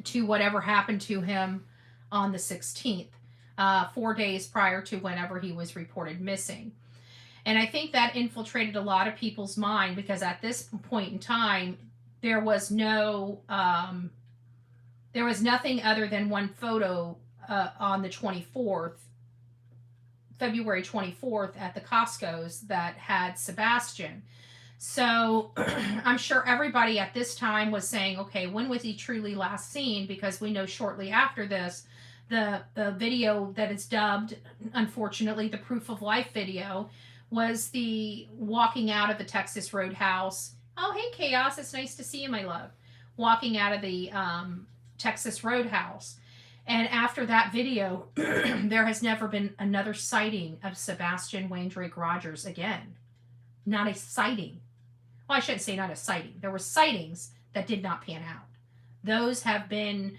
to whatever happened to him on the 16th, 4 days prior to whenever he was reported missing. And I think that infiltrated a lot of people's mind because at this point in time, there was nothing other than 1 photo on the 24th, February 24th at the Costco's that had Sebastian. So I'm sure everybody at this time was saying, okay, when was he truly last seen? Because we know shortly after this the video that is dubbed, unfortunately, the proof of life video, was the walking out of the Texas Roadhouse. Oh, hey, Chaos. It's nice to see you, my love. Walking out of the Texas Roadhouse. And after that video, there has never been another sighting of Sebastian Wayne Drake Rogers again. Not a sighting. Well, I shouldn't say not a sighting. There were sightings that did not pan out. Those have been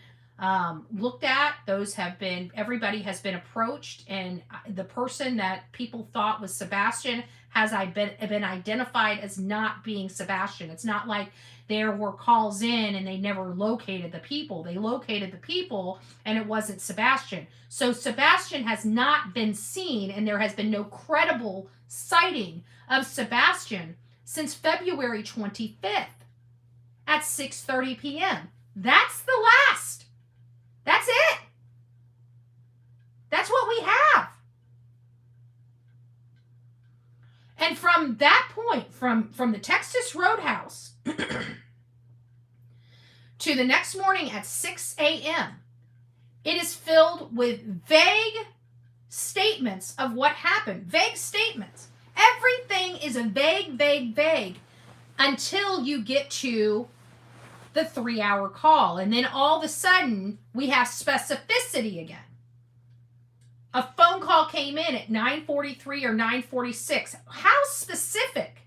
looked at. Those have been, everybody has been approached, and the person that people thought was Sebastian has been identified as not being Sebastian. It's not like there were calls in and they never located the people. They located the people and it wasn't Sebastian. So Sebastian has not been seen, and there has been no credible sighting of Sebastian since February 25th at 6:30 p.m. That's the last. That's it. That's what we have. And from that point, from the Texas Roadhouse to the next morning at 6 a.m., it is filled with vague statements of what happened. Vague statements. Everything is a vague until you get to the 3-hour call. And then all of a sudden, we have specificity again. A phone call came in at 9:43 or 9:46. How specific?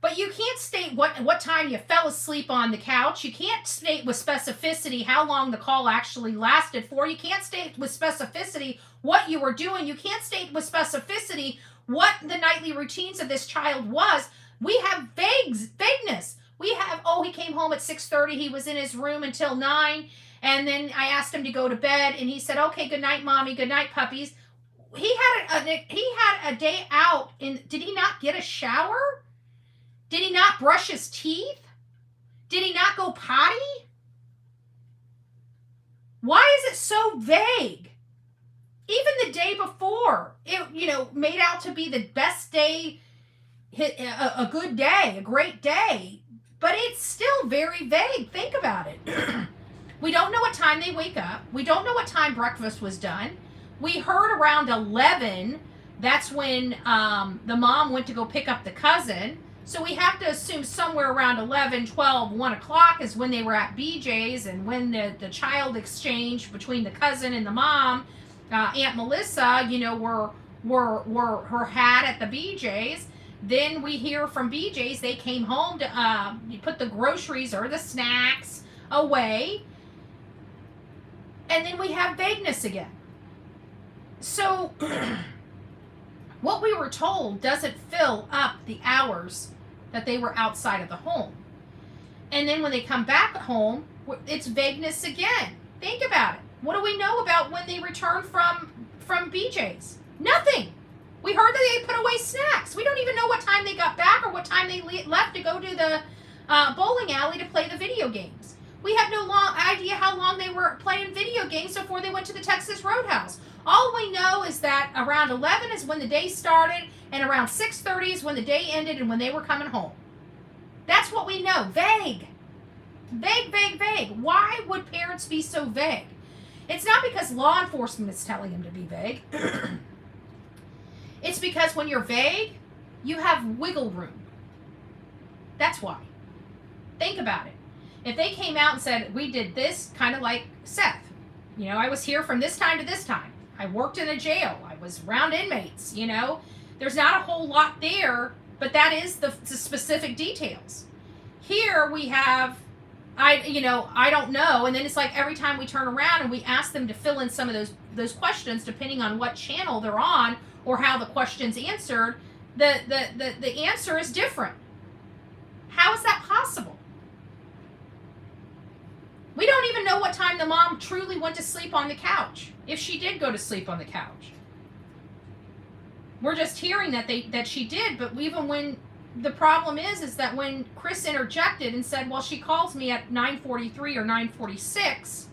But you can't state what time you fell asleep on the couch. You can't state with specificity how long the call actually lasted for. You can't state with specificity what you were doing. You can't state with specificity what the nightly routines of this child was. We have vagueness. We have, oh, he came home at 6:30. He was in his room until 9. And then I asked him to go to bed, and he said, okay, good night, mommy, good night, puppies. He had a day out. Did he not get a shower? Did he not brush his teeth? Did he not go potty? Why is it so vague? Even the day before, it made out to be the best day, a good day, a great day, but it's still very vague. Think about it. We don't know what time they wake up. We don't know what time breakfast was done. We heard around 11, that's when the mom went to go pick up the cousin. So we have to assume somewhere around 11, 12, 1 o'clock is when they were at BJ's, and when the child exchange between the cousin and the mom, Aunt Melissa, were her hat at the BJ's. Then we hear from BJ's, they came home to put the groceries or the snacks away. And then we have vagueness again. So what we were told doesn't fill up the hours that they were outside of the home. And then when they come back home, it's vagueness again. Think about it. What do we know about when they return from BJ's? Nothing. We heard that they put away snacks. We don't even know what time they got back or what time they left to go to the bowling alley to play the video games. We have no idea how long they were playing video games before they went to the Texas Roadhouse. All we know is that around 11 is when the day started, and around 6:30 is when the day ended and when they were coming home. That's what we know. Vague. Vague. Why would parents be so vague? It's not because law enforcement is telling them to be vague. It's because when you're vague, you have wiggle room. That's why. Think about it. If they came out and said, we did this, kind of like Seth. I was here from this time to this time. I worked in a jail. I was around inmates, There's not a whole lot there, but that is the specific details. Here we have, I don't know. And then it's like every time we turn around and we ask them to fill in some of those questions, depending on what channel they're on or how the question's answered, the answer is different. How is that possible? We don't even know what time the mom truly went to sleep on the couch, if she did go to sleep on the couch. We're just hearing that she did, but even when the problem is that when Chris interjected and said, well, she calls me at 9:43 or 9:46,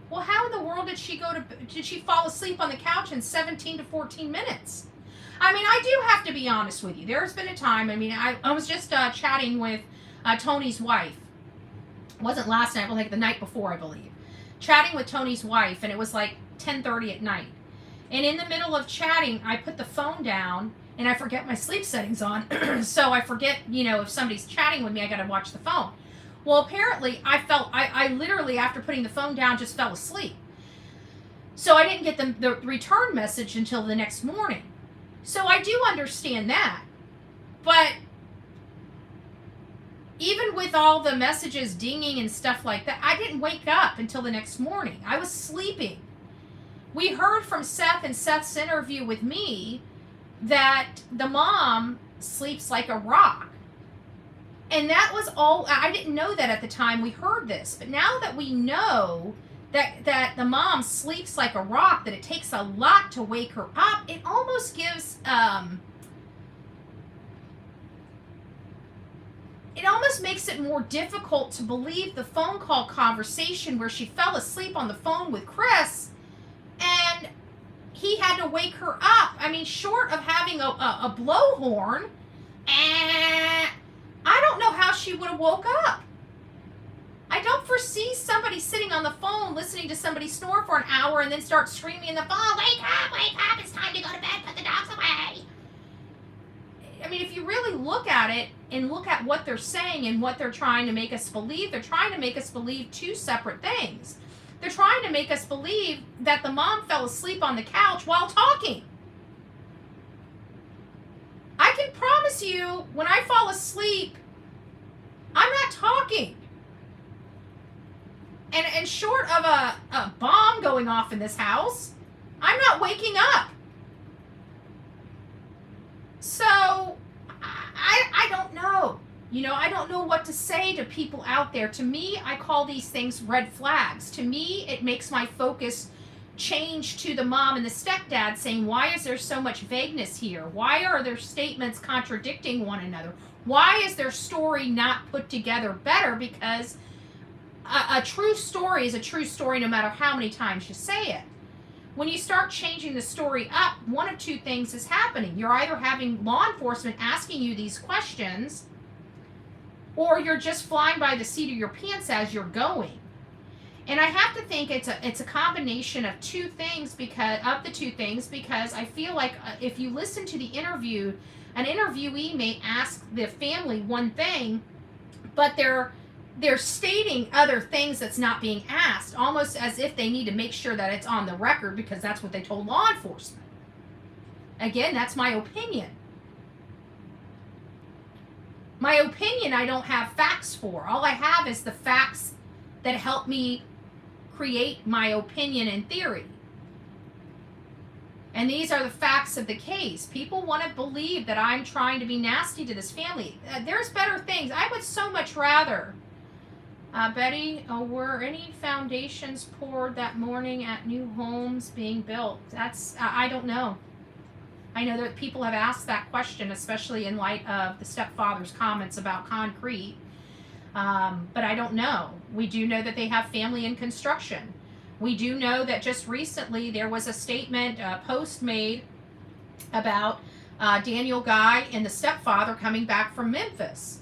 well, how in the world did she fall asleep on the couch in 17 to 14 minutes? I do have to be honest with you. There's been a time, I was just chatting with Tony's wife. It wasn't last night, but like the night before, I believe. chatting with Tony's wife, and it was like 10:30 at night. And in the middle of chatting, I put the phone down, and I forget my sleep settings on. So I forget, if somebody's chatting with me, I got to watch the phone. Well, apparently I literally, after putting the phone down, just fell asleep. So I didn't get the return message until the next morning. So I do understand that. But even with all the messages dinging and stuff like that, I didn't wake up until the next morning. I was sleeping. We heard from Seth in Seth's interview with me that the mom sleeps like a rock. And that was all. I didn't know that at the time we heard this. But now that we know that the mom sleeps like a rock, that it takes a lot to wake her up, it almost gives it almost makes it more difficult to believe the phone call conversation where she fell asleep on the phone with Chris and he had to wake her up. I mean, short of having a blowhorn, I don't know how she would have woke up. I don't foresee somebody sitting on the phone listening to somebody snore for an hour and then start screaming in the phone, wake up, it's time to go to bed, put the dogs away. I mean, if you really look at it and look at what they're saying and what they're trying to make us believe, they're trying to make us believe two separate things. They're trying to make us believe that the mom fell asleep on the couch while talking. I can promise you, when I fall asleep, I'm not talking. And short of a bomb going off in this house, I'm not waking up. So, I don't know. I don't know what to say to people out there. To me, I call these things red flags. To me, it makes my focus change to the mom and the stepdad saying, why is there so much vagueness here? Why are their statements contradicting one another? Why is their story not put together better? Because a true story is a true story no matter how many times you say it. When you start changing the story up, one of two things is happening. You're either having law enforcement asking you these questions, or you're just flying by the seat of your pants as you're going. And I have to think it's a combination of two things because I feel like if you listen to the interview, an interviewee may ask the family one thing, but they're stating other things that's not being asked, almost as if they need to make sure that it's on the record because that's what they told law enforcement. Again, that's my opinion. My opinion I don't have facts for. All I have is the facts that help me create my opinion and theory. And these are the facts of the case. People want to believe that I'm trying to be nasty to this family. There's better things. I would so much rather. Betty, were any foundations poured that morning at new homes being built? I don't know. I know that people have asked that question, especially in light of the stepfather's comments about concrete. But I don't know. We do know that they have family in construction. We do know that just recently there was a statement, post made about Daniel Guy and the stepfather coming back from Memphis.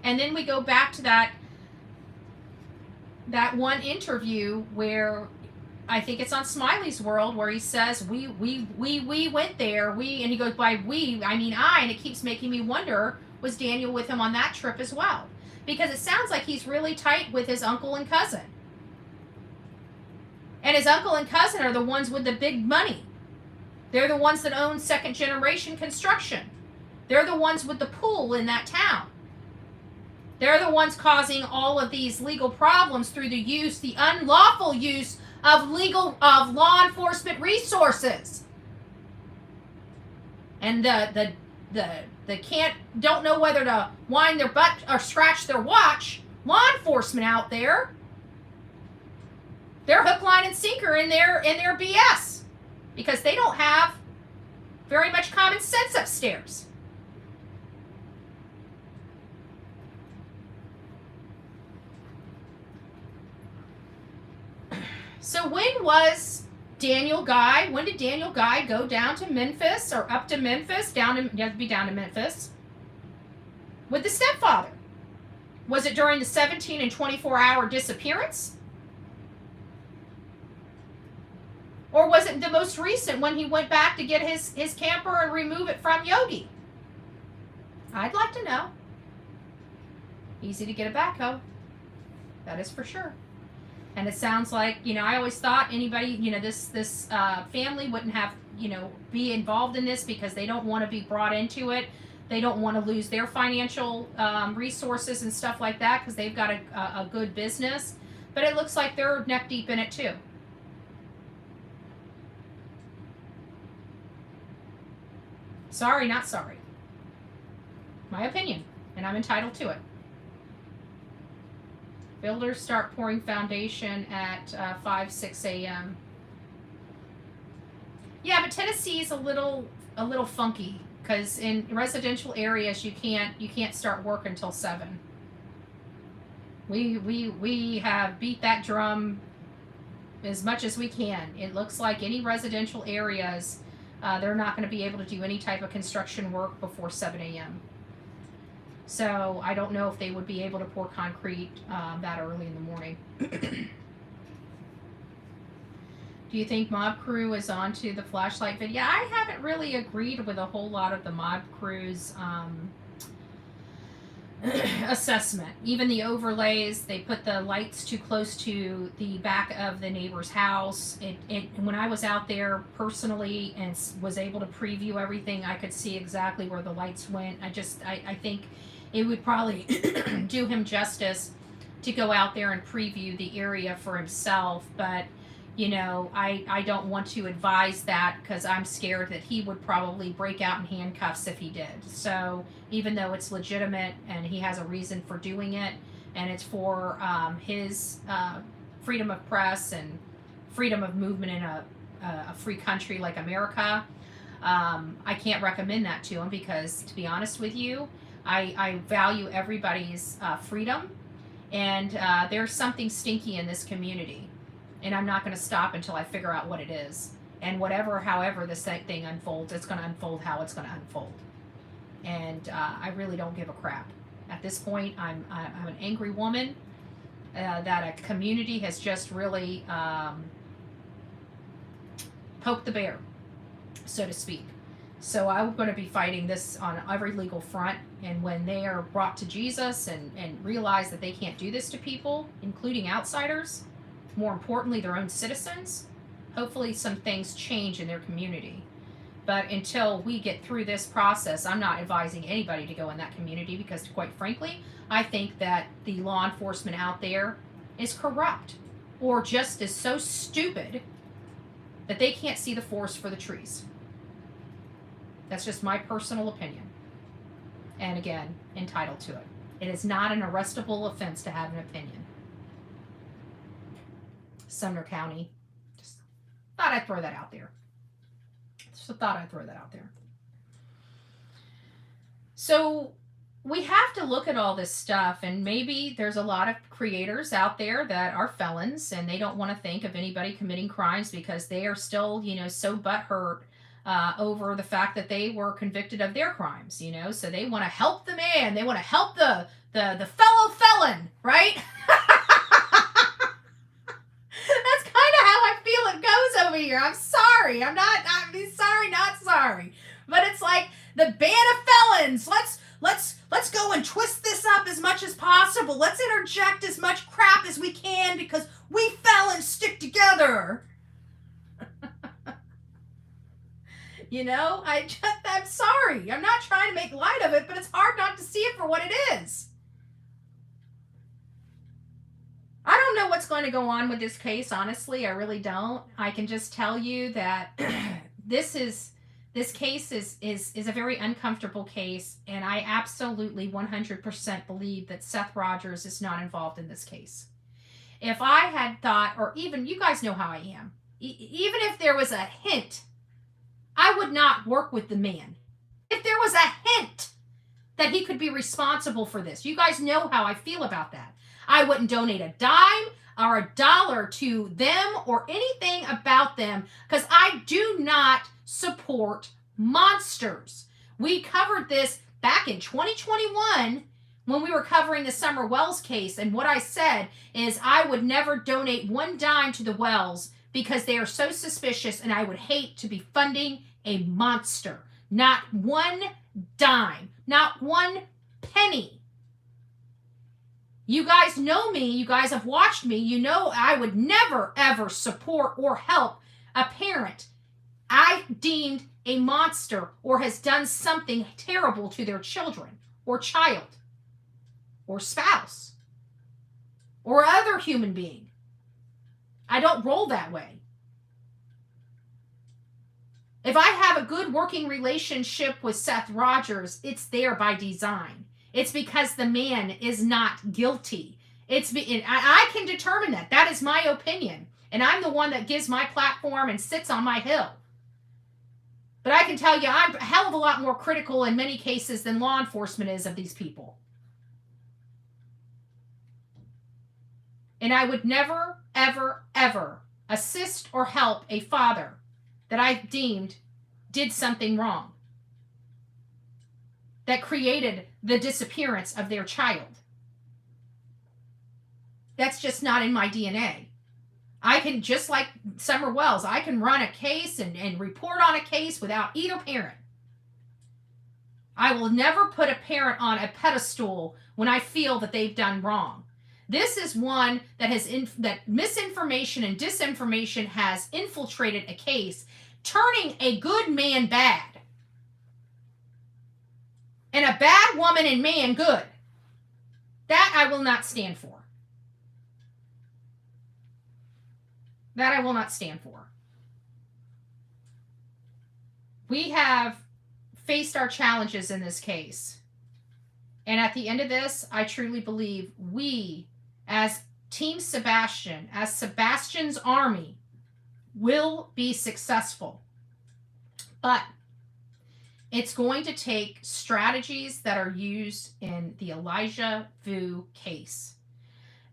And then we go back to that one interview where I think it's on Smiley's World where he says we went there, and he goes by we, I mean I, and it keeps making me wonder, was Daniel with him on that trip as well? Because it sounds like he's really tight with his uncle and cousin. And his uncle and cousin are the ones with the big money. They're the ones that own second generation construction. They're the ones with the pool in that town. They're the ones causing all of these legal problems through the unlawful use of law enforcement resources. And don't know whether to wind their butt or scratch their watch. Law enforcement out there, they're hook, line, and sinker in their BS because they don't have very much common sense upstairs. So when did Daniel Guy go down to Memphis or up to Memphis? You have to be down to Memphis with the stepfather. Was it during the 17 and 24-hour disappearance? Or was it the most recent when he went back to get his camper and remove it from Yogi? I'd like to know. Easy to get a backhoe. That is for sure. And it sounds like, I always thought anybody, this family wouldn't have, be involved in this because they don't want to be brought into it. They don't want to lose their financial resources and stuff like that because they've got a good business. But it looks like they're neck deep in it too. Sorry, not sorry. My opinion, and I'm entitled to it. Builders start pouring foundation at 5-6 a.m. Yeah, but Tennessee's a little funky because in residential areas you can't start work until 7. We have beat that drum as much as we can. It looks like any residential areas, they're not going to be able to do any type of construction work before 7 a.m. So I don't know if they would be able to pour concrete that early in the morning. Do you think Mob Crew is onto the flashlight video? I haven't really agreed with a whole lot of the Mob Crew's assessment. Even the overlays, they put the lights too close to the back of the neighbor's house. When I was out there personally and was able to preview everything, I could see exactly where the lights went. I think it would probably do him justice to go out there and preview the area for himself, but I don't want to advise that because I'm scared that he would probably break out in handcuffs if he did. So even though it's legitimate and he has a reason for doing it, and it's for his freedom of press and freedom of movement in a free country like America, I can't recommend that to him because, to be honest with you, I value everybody's freedom, and there's something stinky in this community. And I'm not going to stop until I figure out what it is. And however this thing unfolds, it's going to unfold how it's going to unfold. And I really don't give a crap. At this point, I'm an angry woman that a community has just really poked the bear, so to speak. So I'm going to be fighting this on every legal front. And when they are brought to Jesus and realize that they can't do this to people, including outsiders, more importantly, their own citizens, hopefully some things change in their community. But until we get through this process, I'm not advising anybody to go in that community because, quite frankly, I think that the law enforcement out there is corrupt or just is so stupid that they can't see the forest for the trees. That's just my personal opinion. And again, entitled to it. It is not an arrestable offense to have an opinion. Sumner County. Just thought I'd throw that out there. So we have to look at all this stuff, and maybe there's a lot of creators out there that are felons and they don't want to think of anybody committing crimes because they are still, so butthurt over the fact that they were convicted of their crimes, so they want to help the man. They want to help the fellow felon, right? It goes over here. I'm sorry. I'm sorry, not sorry. But it's like the band of felons. Let's go and twist this up as much as possible. Let's interject as much crap as we can because we felons stick together. I'm sorry. I'm not trying to make light of it, but it's hard not to see it for what it is. I don't know what's going to go on with this case, honestly. I really don't. I can just tell you that this case is a very uncomfortable case, and I absolutely 100% believe that Seth Rogers is not involved in this case. If I had thought, or even, you guys know how I am, even if there was a hint, I would not work with the man. If there was a hint that he could be responsible for this, you guys know how I feel about that. I wouldn't donate a dime or a dollar to them or anything about them because I do not support monsters. We covered this back in 2021 when we were covering the Summer Wells case, and what I said is I would never donate one dime to the Wells because they are so suspicious, and I would hate to be funding a monster. Not one dime, not one penny. You guys know me, you guys have watched me, you know I would never ever support or help a parent I deemed a monster or has done something terrible to their children or child or spouse or other human being. I don't roll that way. If I have a good working relationship with Seth Rogers, it's there by design. It's because the man is not guilty. I can determine that. That is my opinion. And I'm the one that gives my platform and sits on my hill. But I can tell you, I'm a hell of a lot more critical in many cases than law enforcement is of these people. And I would never, ever, ever assist or help a father that I deemed did something wrong, that created the disappearance of their child. That's just not in my DNA. I can, just like Summer Wells, I can run a case and report on a case without either parent. I will never put a parent on a pedestal when I feel that they've done wrong. This is one that that misinformation and disinformation has infiltrated a case, turning a good man bad. And a bad woman and man good. That I will not stand for. That I will not stand for. We have faced our challenges in this case. And at the end of this, I truly believe we, as Team Sebastian, as Sebastian's army, will be successful. But it's going to take strategies that are used in the Elijah Vu case.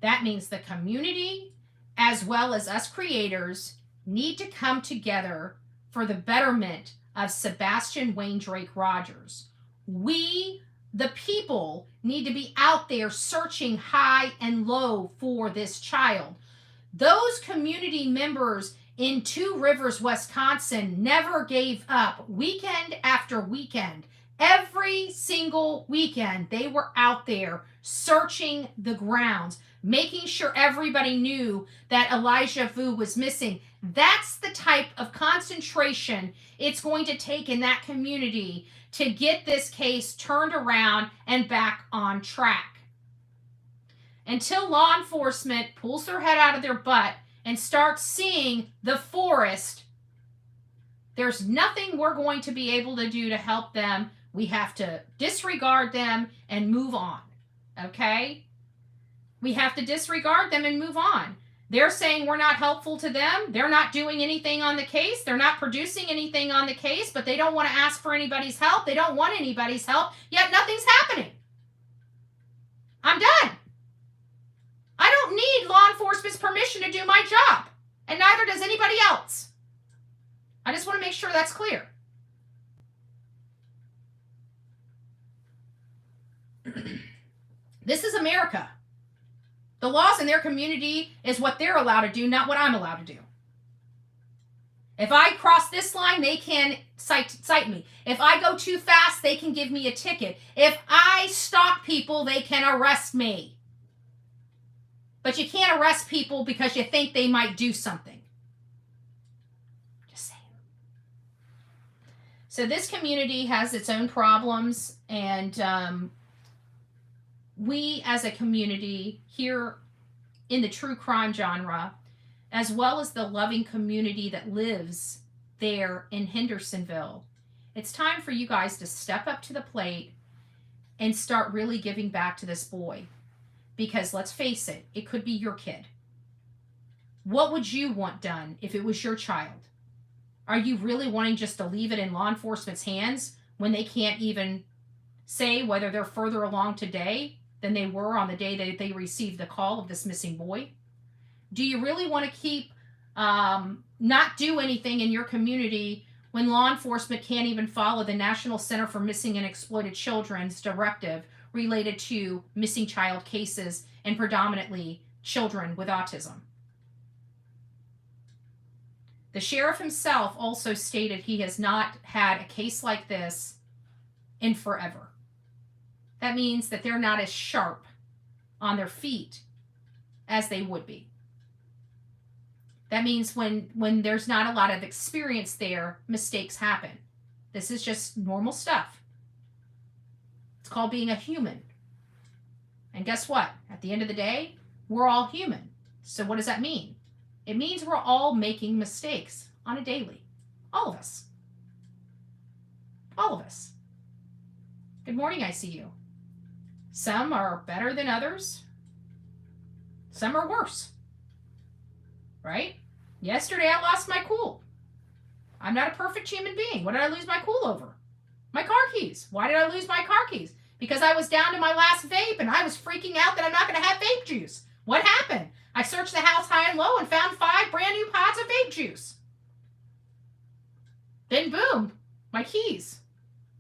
That means the community, as well as us creators, need to come together for the betterment of Sebastian Wayne Drake Rogers. We, the people, need to be out there searching high and low for this child. Those community members in Two Rivers, Wisconsin, never gave up weekend after weekend. Every single weekend, they were out there searching the grounds, making sure everybody knew that Elijah Vu was missing. That's the type of concentration it's going to take in that community to get this case turned around and back on track. Until law enforcement pulls their head out of their butt and starts seeing the forest, there's nothing we're going to be able to do to help them. We have to disregard them and move on. Okay? We have to disregard them and move on. They're saying we're not helpful to them. They're not doing anything on the case. They're not producing anything on the case, but they don't want to ask for anybody's help. They don't want anybody's help, yet nothing's happening. I'm done. I don't need law enforcement's permission to do my job, and neither does anybody else. I just want to make sure that's clear. This is America. The laws in their community is what they're allowed to do, not what I'm allowed to do. If I cross this line, they can cite me. If I go too fast, they can give me a ticket. If I stalk people, they can arrest me. But you can't arrest people because you think they might do something. Just saying. So this community has its own problems, and we as a community here in the true crime genre, as well as the loving community that lives there in Hendersonville, it's time for you guys to step up to the plate and start really giving back to this boy. Because let's face it, it could be your kid. What would you want done if it was your child? Are you really wanting just to leave it in law enforcement's hands when they can't even say whether they're further along today than they were on the day that they received the call of this missing boy? Do you really want to keep not do anything in your community when law enforcement can't even follow the National Center for Missing and Exploited Children's directive related to missing child cases and predominantly children with autism? The sheriff himself also stated he has not had a case like this in forever. That means that they're not as sharp on their feet as they would be. That means when there's not a lot of experience there, mistakes happen. This is just normal stuff. It's called being a human. And guess what? At the end of the day, we're all human. So what does that mean? It means we're all making mistakes on a daily. All of us. All of us. Good morning, I see you. Some are better than others. Some are worse. Right? Yesterday I lost my cool. I'm not a perfect human being. What did I lose my cool over? My car keys. Why did I lose my car keys? Because I was down to my last vape and I was freaking out that I'm not going to have vape juice. What happened? I searched the house high and low and found 5 brand new pods of vape juice. Then boom, my keys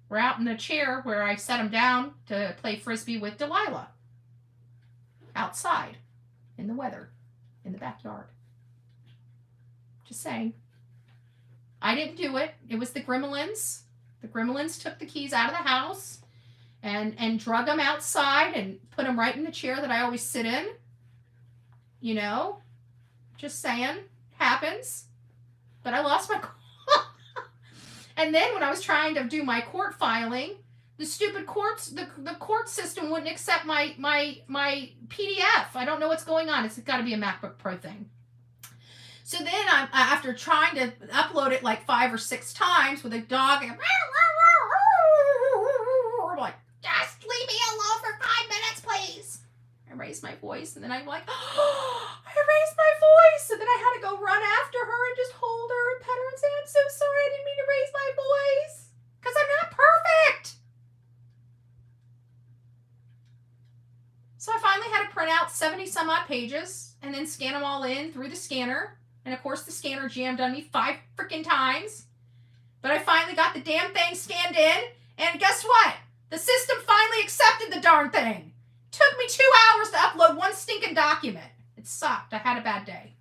were out in the chair where I set them down to play frisbee with Delilah. Outside, in the weather, in the backyard. Just saying. I didn't do it. It was the Gremlins. The Gremlins took the keys out of the house and drug them outside and put them right in the chair that I always sit in. You know, just saying, happens. But I lost my And then when I was trying to do my court filing, the stupid courts, the court system wouldn't accept my PDF. I don't know what's going on. It's got to be a MacBook Pro thing. So then after trying to upload it like 5 or 6 times with a dog, and I'm like, just leave me alone for 5 minutes, please. I raised my voice, and then I'm like, oh, I raised my voice. And then I had to go run after her and just hold her and pet her and say, I'm so sorry, I didn't mean to raise my voice. Because I'm not perfect. So I finally had to print out 70 some odd pages and then scan them all in through the scanner. And of course the scanner jammed on me 5 freaking times. But I finally got the damn thing scanned in. And guess what? The system finally accepted the darn thing. Took me 2 hours to upload one stinking document. It sucked. I had a bad day.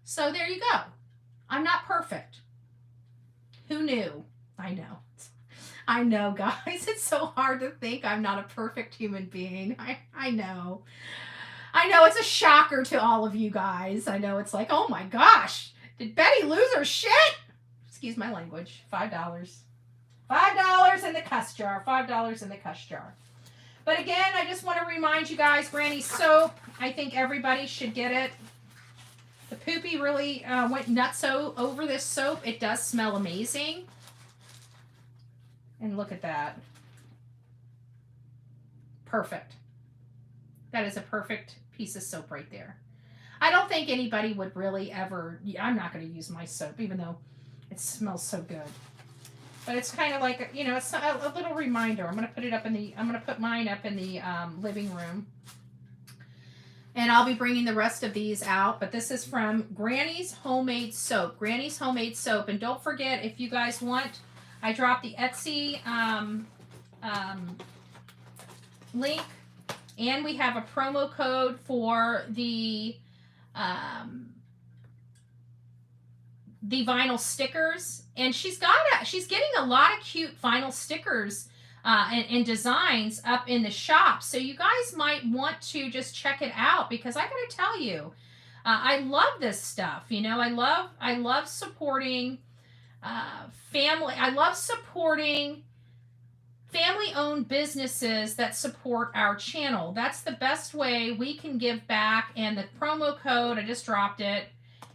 So there you go. I'm not perfect. Who knew? I know. I know, guys. It's so hard to think I'm not a perfect human being. I know. I know it's a shocker to all of you guys. I know it's like, oh my gosh, did Betty lose her shit? Excuse my language. $5. $5 in the cuss jar. $5 in the cuss jar. But again, I just want to remind you guys, Granny soap, I think everybody should get it. The Poopy really went nutso over this soap. It does smell amazing. And look at that. Perfect. That is a perfect piece of soap right there. I don't think anybody would really ever, I'm not going to use my soap, even though it smells so good. But it's kind of like, you know, it's a little reminder. I'm going to put mine up in the living room. And I'll be bringing the rest of these out. But this is from Granny's Homemade Soap. Granny's Homemade Soap. And don't forget, if you guys want, I dropped the Etsy link. And we have a promo code for the vinyl stickers. And she's getting a lot of cute vinyl stickers and designs up in the shop. So you guys might want to just check it out, because I gotta tell you, I love this stuff. You know, I love supporting family. I love supporting family-owned businesses that support our channel. That's the best way we can give back. And the promo code, I just dropped it,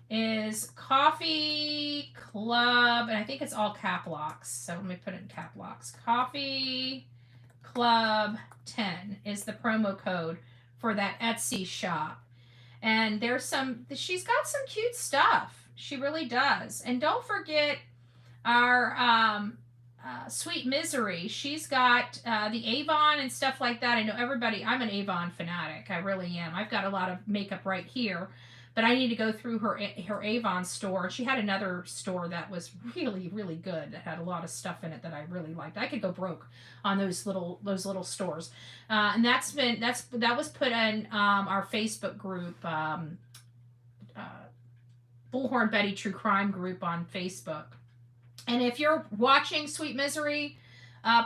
is Coffee Club, and I think it's all cap locks. So let me put it in cap locks. Coffee Club 10 is the promo code for that Etsy shop. And she's got some cute stuff. She really does. And don't forget our Sweet Misery. She's got the Avon and stuff like that. I know I'm an Avon fanatic. I really am. I've got a lot of makeup right here, but I need to go through her Avon store. She had another store that was really, really good, that had a lot of stuff in it that I really liked. I could go broke on those little stores. And that was put in our Facebook group, Bullhorn Betty True Crime group on Facebook. And if you're watching Sweet Misery,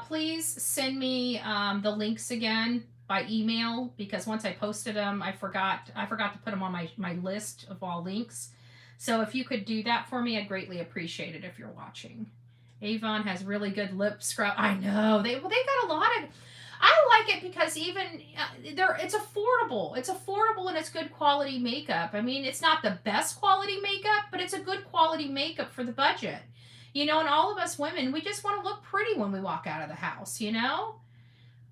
please send me the links again by email, because once I posted them, I forgot to put them on my list of all links. So if you could do that for me, I'd greatly appreciate it if you're watching. Avon has really good lip scrub. I know they got a lot of. I like it because even it's affordable. It's affordable and it's good quality makeup. I mean, it's not the best quality makeup, but it's a good quality makeup for the budget. You know, and all of us women, we just want to look pretty when we walk out of the house, you know?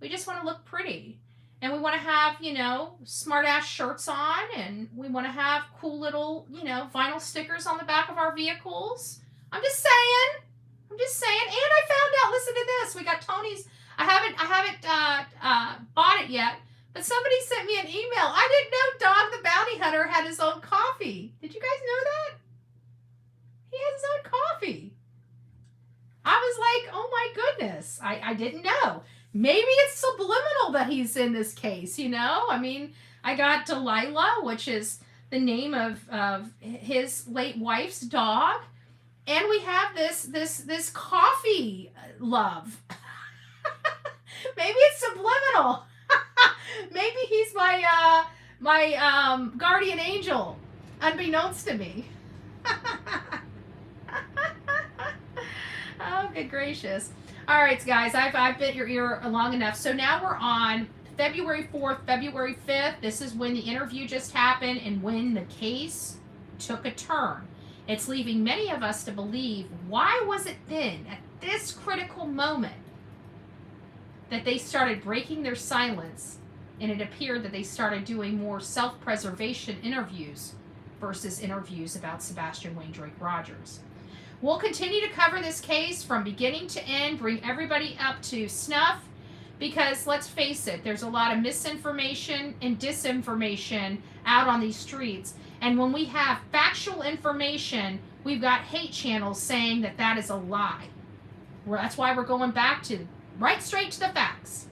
We just want to look pretty. And we want to have, you know, smart ass shirts on, and we want to have cool little, you know, vinyl stickers on the back of our vehicles. I'm just saying. And I found out, listen to this. We got Tony's, I haven't bought it yet, but somebody sent me an email. I didn't know Dog the Bounty Hunter had his own coffee. Did you guys know that? He has his own coffee. I was like, oh my goodness. I didn't know. Maybe it's subliminal that he's in this case, you know? I mean, I got Delilah, which is the name of his late wife's dog. And we have this coffee love. Maybe it's subliminal. Maybe he's my guardian angel, unbeknownst to me. Oh, good gracious. All right, guys, I've bit your ear long enough. So now we're on February 4th, February 5th. This is when the interview just happened and when the case took a turn. It's leaving many of us to believe, why was it then, at this critical moment, that they started breaking their silence, and it appeared that they started doing more self-preservation interviews versus interviews about Sebastian Wayne Drake Rogers. We'll continue to cover this case from beginning to end, bring everybody up to snuff, because let's face it, there's a lot of misinformation and disinformation out on these streets. And when we have factual information, we've got hate channels saying that that is a lie. That's why we're going back to right straight to the facts.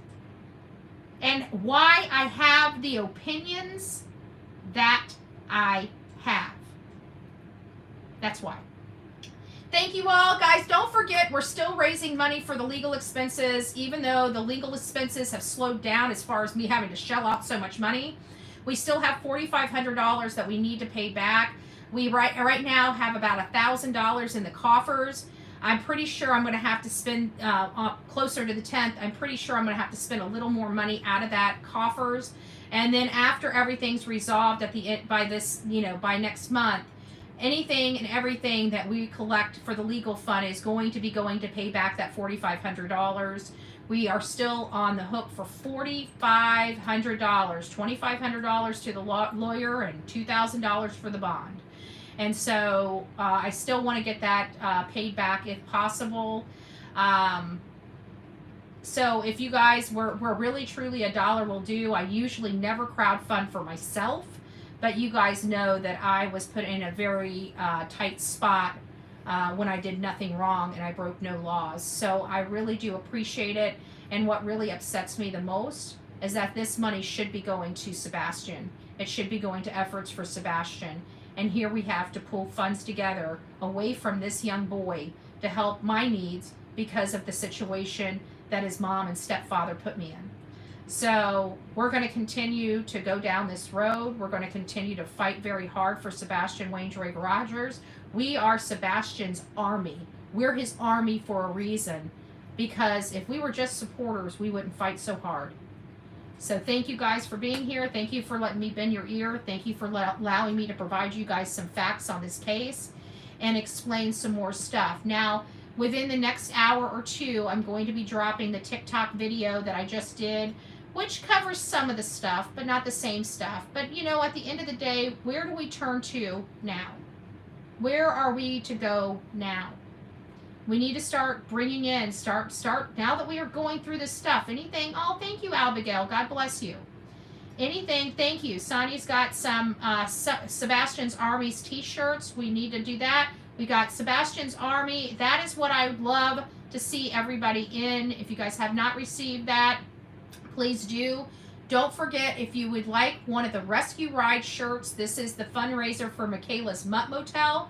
And why I have the opinions that I have. That's why. Thank you all, guys. Don't forget, we're still raising money for the legal expenses, even though the legal expenses have slowed down as far as me having to shell out so much money. We still have $4,500 that we need to pay back. We right now have about $1,000 in the coffers. I'm pretty sure I'm going to have to spend closer to the 10th. I'm pretty sure I'm going to have to spend a little more money out of that coffers. And then after everything's resolved by next month, anything and everything that we collect for the legal fund is going to be going to pay back that $4,500. We are still on the hook for $4,500, $2,500 to the lawyer and $2,000 for the bond. And so I still want to get that paid back if possible. So if you guys were really truly a dollar will do, I usually never crowdfund for myself. But you guys know that I was put in a very tight spot when I did nothing wrong and I broke no laws. So I really do appreciate it. And what really upsets me the most is that this money should be going to Sebastian. It should be going to efforts for Sebastian. And here we have to pull funds together away from this young boy to help my needs because of the situation that his mom and stepfather put me in. So we're going to continue to go down this road. We're going to continue to fight very hard for Sebastian Wayne Drake Rogers. We are Sebastian's army. We're his army for a reason, because if we were just supporters, we wouldn't fight so hard. So thank you guys for being here. Thank you for letting me bend your ear. Thank you for allowing me to provide you guys some facts on this case and explain some more stuff. Now, within the next hour or two, I'm going to be dropping the TikTok video that I just did, which covers some of the stuff, but not the same stuff. But, you know, at the end of the day, where do we turn to now? Where are we to go now? We need to start bringing in, start, now that we are going through this stuff. Anything, oh, thank you, Abigail. God bless you. Anything, thank you. Sonia's got some Sebastian's Army's t-shirts. We need to do that. We got Sebastian's Army. That is what I would love to see everybody in. If you guys have not received that, please do. Don't forget, if you would like one of the Rescue Ride shirts, this is the fundraiser for Michaela's Mutt Motel.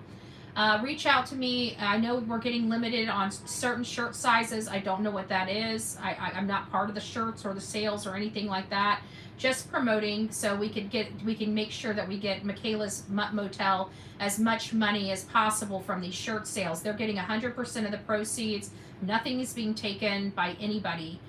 Reach out to me. I know we're getting limited on certain shirt sizes. I don't know what that is. I'm not part of the shirts or the sales or anything like that. Just promoting so we can make sure that we get Michaela's Mutt Motel as much money as possible from these shirt sales. They're getting 100% of the proceeds. Nothing is being taken by anybody.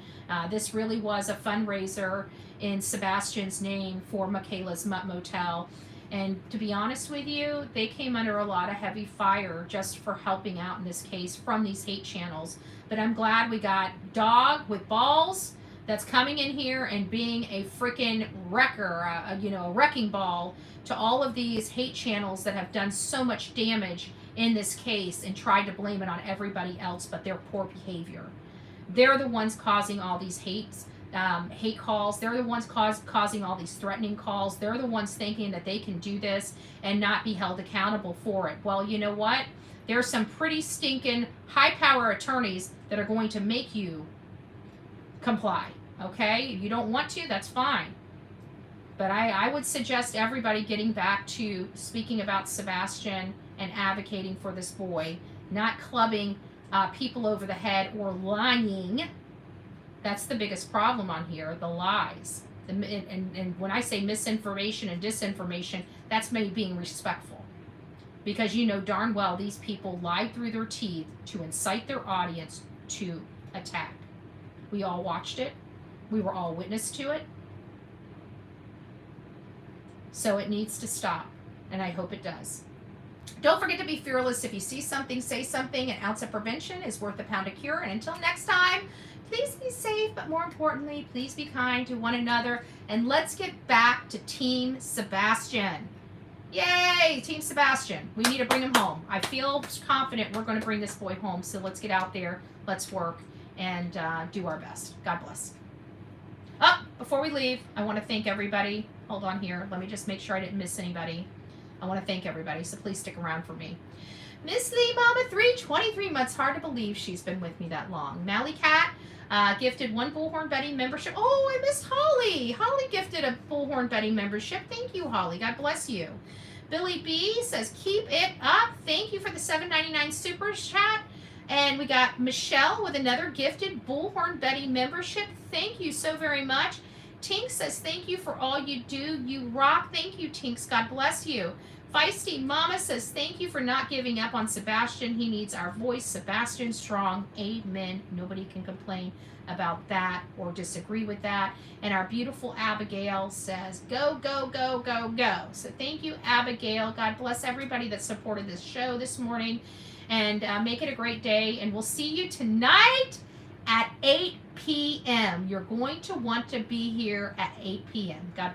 This really was a fundraiser in Sebastian's name for Michaela's Mutt Motel. And to be honest with you, they came under a lot of heavy fire just for helping out in this case from these hate channels. But I'm glad we got Dog with Balls that's coming in here and being a freaking wrecker, a wrecking ball to all of these hate channels that have done so much damage in this case and tried to blame it on everybody else but their poor behavior. They're the ones causing all these hate calls. They're the ones causing all these threatening calls. They're the ones thinking that they can do this and not be held accountable for it. Well, you know what? There's some pretty stinking high-power attorneys that are going to make you comply. Okay? If you don't want to, that's fine. But I would suggest everybody getting back to speaking about Sebastian and advocating for this boy, not clubbing people over the head or lying. That's the biggest problem on here, the lies. And when I say misinformation and disinformation, that's me being respectful. Because you know darn well these people lied through their teeth to incite their audience to attack. We all watched it. We were all witness to it. So it needs to stop, and I hope it does. Don't forget to be fearless. If you see something, say something. An ounce of prevention is worth a pound of cure. And until next time, please be safe, but more importantly, please be kind to one another. And let's get back to Team Sebastian. Yay, Team Sebastian. We need to bring him home. I feel confident we're going to bring this boy home. So let's get out there, let's work, and do our best. God bless. Before we leave, I want to thank everybody. Hold on here. Let me just make sure I didn't miss anybody. I want to thank everybody, so please stick around for me. Miss Lee Mama 323 months. Hard to believe she's been with me that long. Mally Cat gifted 1 Bullhorn Betty membership. Oh, I missed Holly. Holly gifted a Bullhorn Betty membership. Thank you, Holly. God bless you. Billy B says, keep it up. Thank you for the $7.99 super chat. And we got Michelle with another gifted Bullhorn Betty membership. Thank you so very much. Tink says, thank you for all you do. You rock. Thank you, Tinks. God bless you. Feisty Mama says, thank you for not giving up on Sebastian. He needs our voice. Sebastian strong. Amen. Nobody can complain about that or disagree with that. And our beautiful Abigail says, go, go, go, go, go. So thank you, Abigail. God bless everybody that supported this show this morning. And make it a great day. And we'll see you tonight at 8 p.m. You're going to want to be here at 8 p.m. God bless.